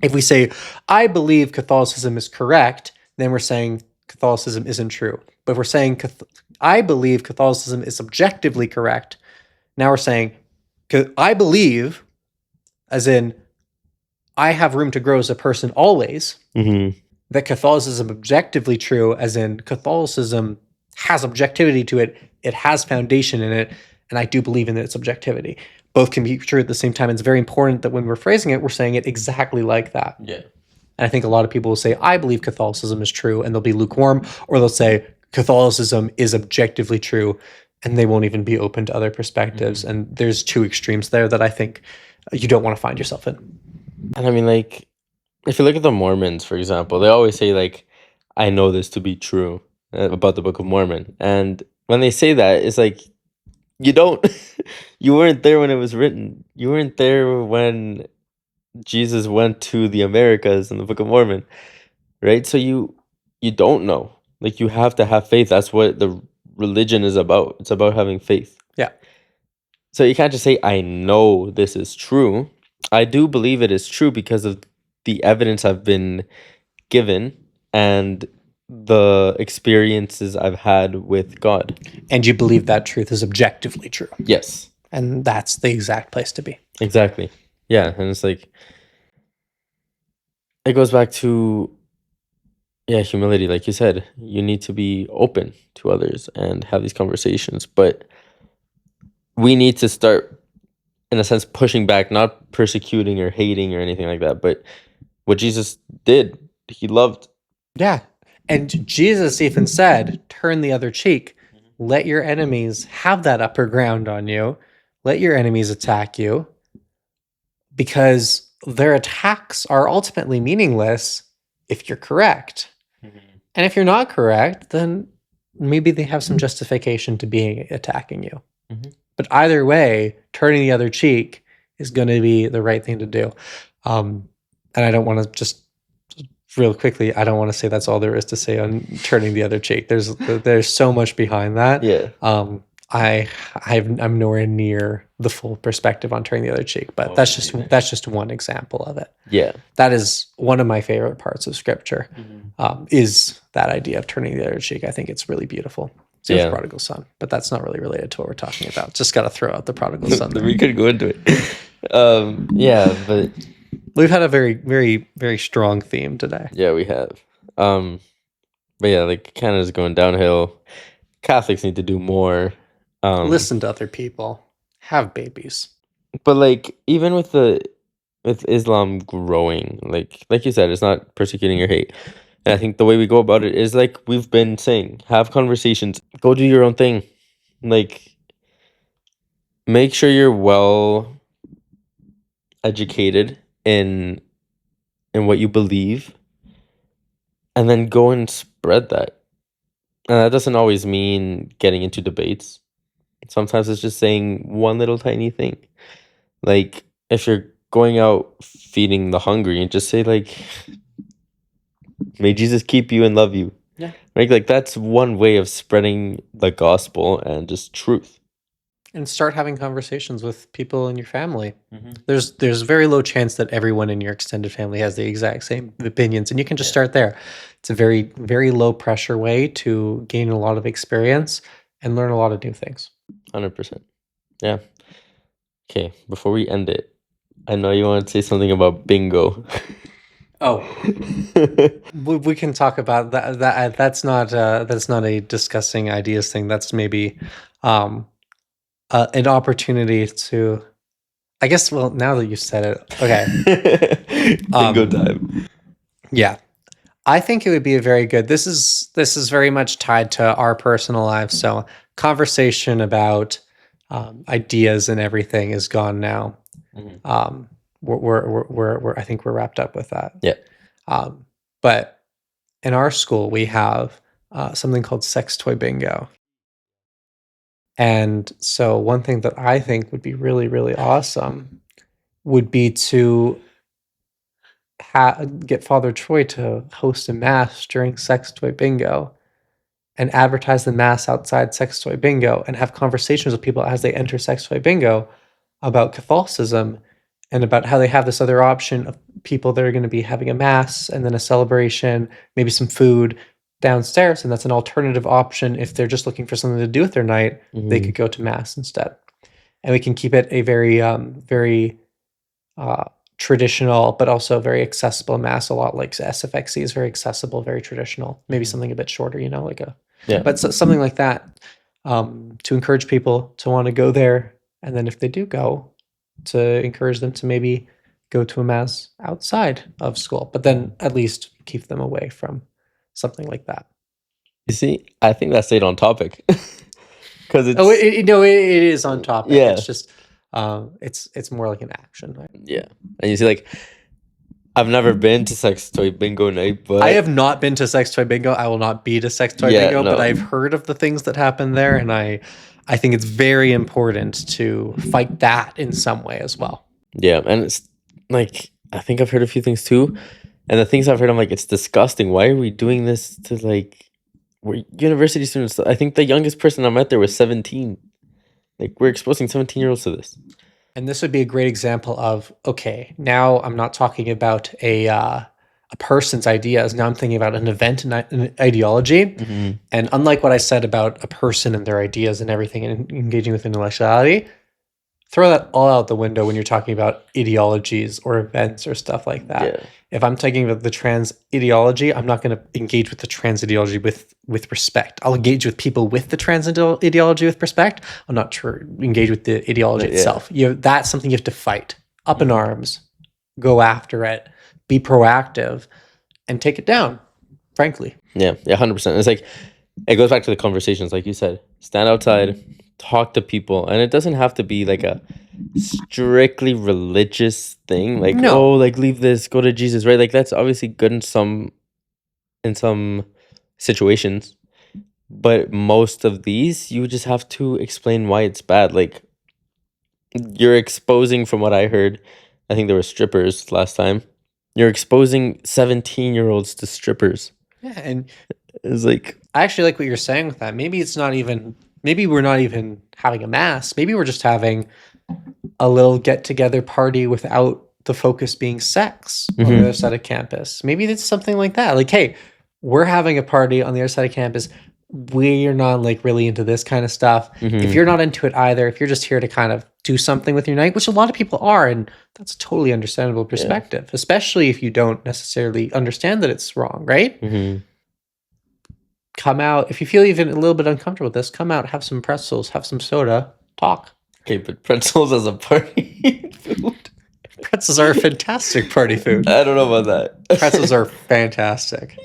B: If we say, I believe Catholicism is correct, then we're saying Catholicism isn't true. But if we're saying, I believe Catholicism is objectively correct, now we're saying, I believe, as in, I have room to grow as a person always, that Catholicism objectively true, as in Catholicism has objectivity to it, it has foundation in it, and I do believe in its objectivity. Both can be true at the same time. It's very important that when we're phrasing it, we're saying it exactly like that.
A: Yeah.
B: And I think a lot of people will say, I believe Catholicism is true, and they'll be lukewarm, or they'll say Catholicism is objectively true, and they won't even be open to other perspectives. And there's two extremes there that I think you don't want to find yourself in.
A: And I mean, like, if you look at the Mormons, for example, they always say, like, I know this to be true about the Book of Mormon. And when they say that, it's like, you don't, you weren't there when it was written. You weren't there when Jesus went to the Americas in the Book of Mormon, right? So you don't know. Like, you have to have faith. That's what the religion is about. It's about having faith.
B: Yeah.
A: So you can't just say, I know this is true. I do believe it is true because of the evidence I've been given and the experiences I've had with God.
B: And you believe that truth is objectively true.
A: Yes.
B: And that's the exact place to be.
A: Exactly. Yeah. And it's like, it goes back to, humility. Like you said, you need to be open to others and have these conversations. But we need to start, in a sense, pushing back, not persecuting or hating or anything like that, but what Jesus did, he loved.
B: Yeah. And Jesus even said, turn the other cheek. Let your enemies have that upper ground on you. Let your enemies attack you. Because their attacks are ultimately meaningless if you're correct. And if you're not correct, then maybe they have some justification to being attacking you. But either way, turning the other cheek is going to be the right thing to do. And I don't want to just real quickly, I don't want to say that's all there is to say on turning the other cheek. There's so much behind that.
A: Yeah.
B: I'm nowhere near the full perspective on turning the other cheek, but that's just one example of it.
A: Yeah.
B: That is one of my favorite parts of scripture, is that idea of turning the other cheek. I think it's really beautiful. Same with prodigal son, but that's not really related to what we're talking about. Just got to throw out the prodigal son there.
A: We could go into it. Yeah, but
B: we've had a very, very, very strong theme today.
A: Yeah, we have. But yeah, like Canada's going downhill. Catholics need to do more.
B: Listen to other people. Have babies.
A: But like even with Islam growing, like you said, it's not persecuting or hate. And I think the way we go about it is like we've been saying, have conversations, go do your own thing. Like make sure you're well educated in what you believe, and then go and spread that. And that doesn't always mean getting into debates. Sometimes it's just saying one little tiny thing. Like if you're going out feeding the hungry, and just say like, may Jesus keep you and love you.
B: Yeah.
A: Right? Like that's one way of spreading the gospel and just truth.
B: And start having conversations with people in your family. There's very low chance that everyone in your extended family has the exact same opinions, and you can just start there. It's a very, very low pressure way to gain a lot of experience and learn a lot of new things.
A: 100%. Yeah. Okay, before we end it, I know you want to say something about bingo.
B: Oh, we can talk about that. That's not a discussing ideas thing. That's maybe an opportunity to, I guess. Well, now that you said it, okay.
A: Bingo time.
B: Yeah, I think it would be a very good. This is very much tied to our personal lives. So conversation about ideas and everything is gone now. We're I think we're wrapped up with that.
A: Yeah.
B: But in our school we have something called sex toy bingo. And so one thing that I think would be really, really awesome would be to get Father Troy to host a mass during sex toy bingo and advertise the mass outside sex toy bingo and have conversations with people as they enter sex toy bingo about Catholicism and about how they have this other option of people that are going to be having a mass and then a celebration, maybe some food downstairs. And that's an alternative option. If they're just looking for something to do with their night, they could go to mass instead. And we can keep it a very, very traditional, but also very accessible mass, a lot like SFXC is very accessible, very traditional, maybe something a bit shorter, like but something like that, to encourage people to want to go there. And then if they do go, to encourage them to maybe go to a mass outside of school, but then at least keep them away from something like that.
A: You see, I think that stayed on topic. Because it's
B: it is on topic. Yeah. It's just it's more like an action. Right?
A: Yeah. And you see, like, I've never been to sex toy bingo night, but
B: I have not been to sex toy bingo. I will not be to sex toy bingo, but I've heard of the things that happen there, and I think it's very important to fight that in some way as well.
A: Yeah, and it's like I think I've heard a few things too, and the things I've heard, I'm like, it's disgusting. Why are we doing this to like we're university students? I think the youngest person I met there was 17. Like we're exposing 17-year-olds to this.
B: And this would be a great example of, okay, now I'm not talking about a person's ideas. Now I'm thinking about an event and an ideology. And unlike what I said about a person and their ideas and everything and engaging with intellectuality, throw that all out the window when you're talking about ideologies or events or stuff like that. Yeah. If I'm talking about the trans ideology, I'm not going to engage with the trans ideology with respect. I'll engage with people with the trans ideology with respect. I'm not sure engage with the ideology itself. That's something you have to fight up in arms, go after it, be proactive, and take it down, frankly.
A: Yeah, 100%. It's like, it goes back to the conversations, like you said. Stand outside, talk to people, and it doesn't have to be like a strictly religious thing. Like, oh, like leave this, go to Jesus, right? Like that's obviously good in some situations, but most of these, you just have to explain why it's bad. Like you're exposing, from what I heard, I think there were strippers last time. You're exposing 17-year-olds to strippers.
B: Yeah, and
A: it's like,
B: I actually like what you're saying with that. Maybe maybe we're not even having a mass. Maybe we're just having a little get-together party without the focus being sex on the other side of campus. Maybe it's something like that. Like, hey, we're having a party on the other side of campus. We're not like really into this kind of stuff. If you're not into it either, if you're just here to kind of do something with your night, which a lot of people are, and that's a totally understandable perspective, especially if you don't necessarily understand that it's wrong, right? Come out. If you feel even a little bit uncomfortable with this, come out, have some pretzels, have some soda, talk.
A: Okay, but pretzels as a party food?
B: Pretzels are a fantastic party food.
A: I don't know about that.
B: Pretzels are fantastic.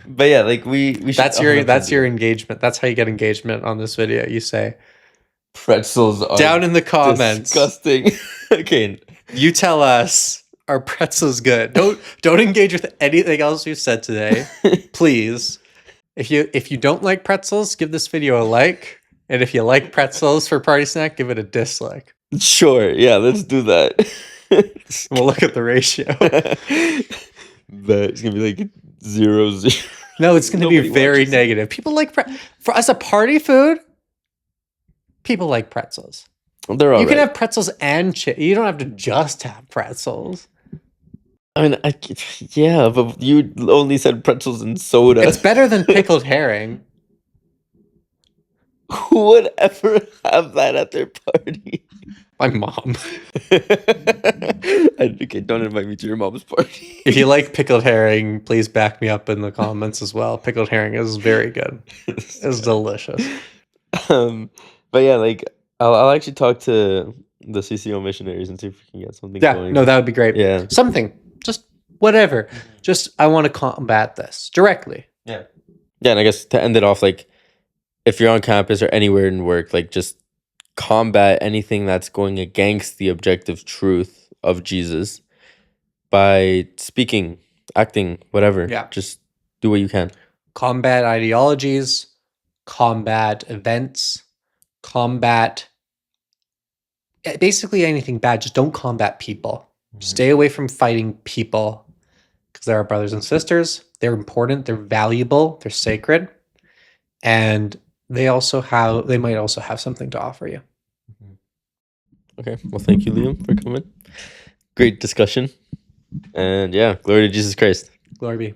A: But yeah, like we should.
B: That's your engagement. That's how you get engagement on this video. You say
A: pretzels are
B: down in the comments.
A: Disgusting. Okay.
B: You tell us, are pretzels good? Don't engage with anything else we've said today, please. If you don't like pretzels, give this video a like, and if you like pretzels for party snack, give it a dislike.
A: Sure. Yeah, let's do that.
B: We'll look at the ratio.
A: But it's gonna be like 0-0.
B: No, it's gonna be very negative. People like for as a party food. People like pretzels.
A: They're all
B: you can have pretzels and chips. You don't have to just have pretzels.
A: I mean, yeah, but you only said pretzels and soda.
B: It's better than pickled herring.
A: Who would ever have that at their party?
B: My mom.
A: Okay, don't invite me to your mom's party.
B: If you like pickled herring, please back me up in the comments as well. Pickled herring is very good. It's delicious.
A: But yeah, like I'll actually talk to the CCO missionaries and see if we can get something going.
B: No, that would be great.
A: Yeah.
B: Something. Just whatever. Just I want to combat this directly.
A: Yeah. Yeah, and I guess to end it off, like if you're on campus or anywhere in work, like just combat anything that's going against the objective truth of Jesus by speaking, acting, whatever.
B: Yeah.
A: Just do what you can.
B: Combat ideologies, combat events, combat basically anything bad. Just don't combat people. Stay away from fighting people because they're our brothers and sisters. They're important. They're valuable. They're sacred. And they might also have something to offer you.
A: Okay. Well, thank you, Liam, for coming. Great discussion. And yeah, glory to Jesus Christ.
B: Glory be.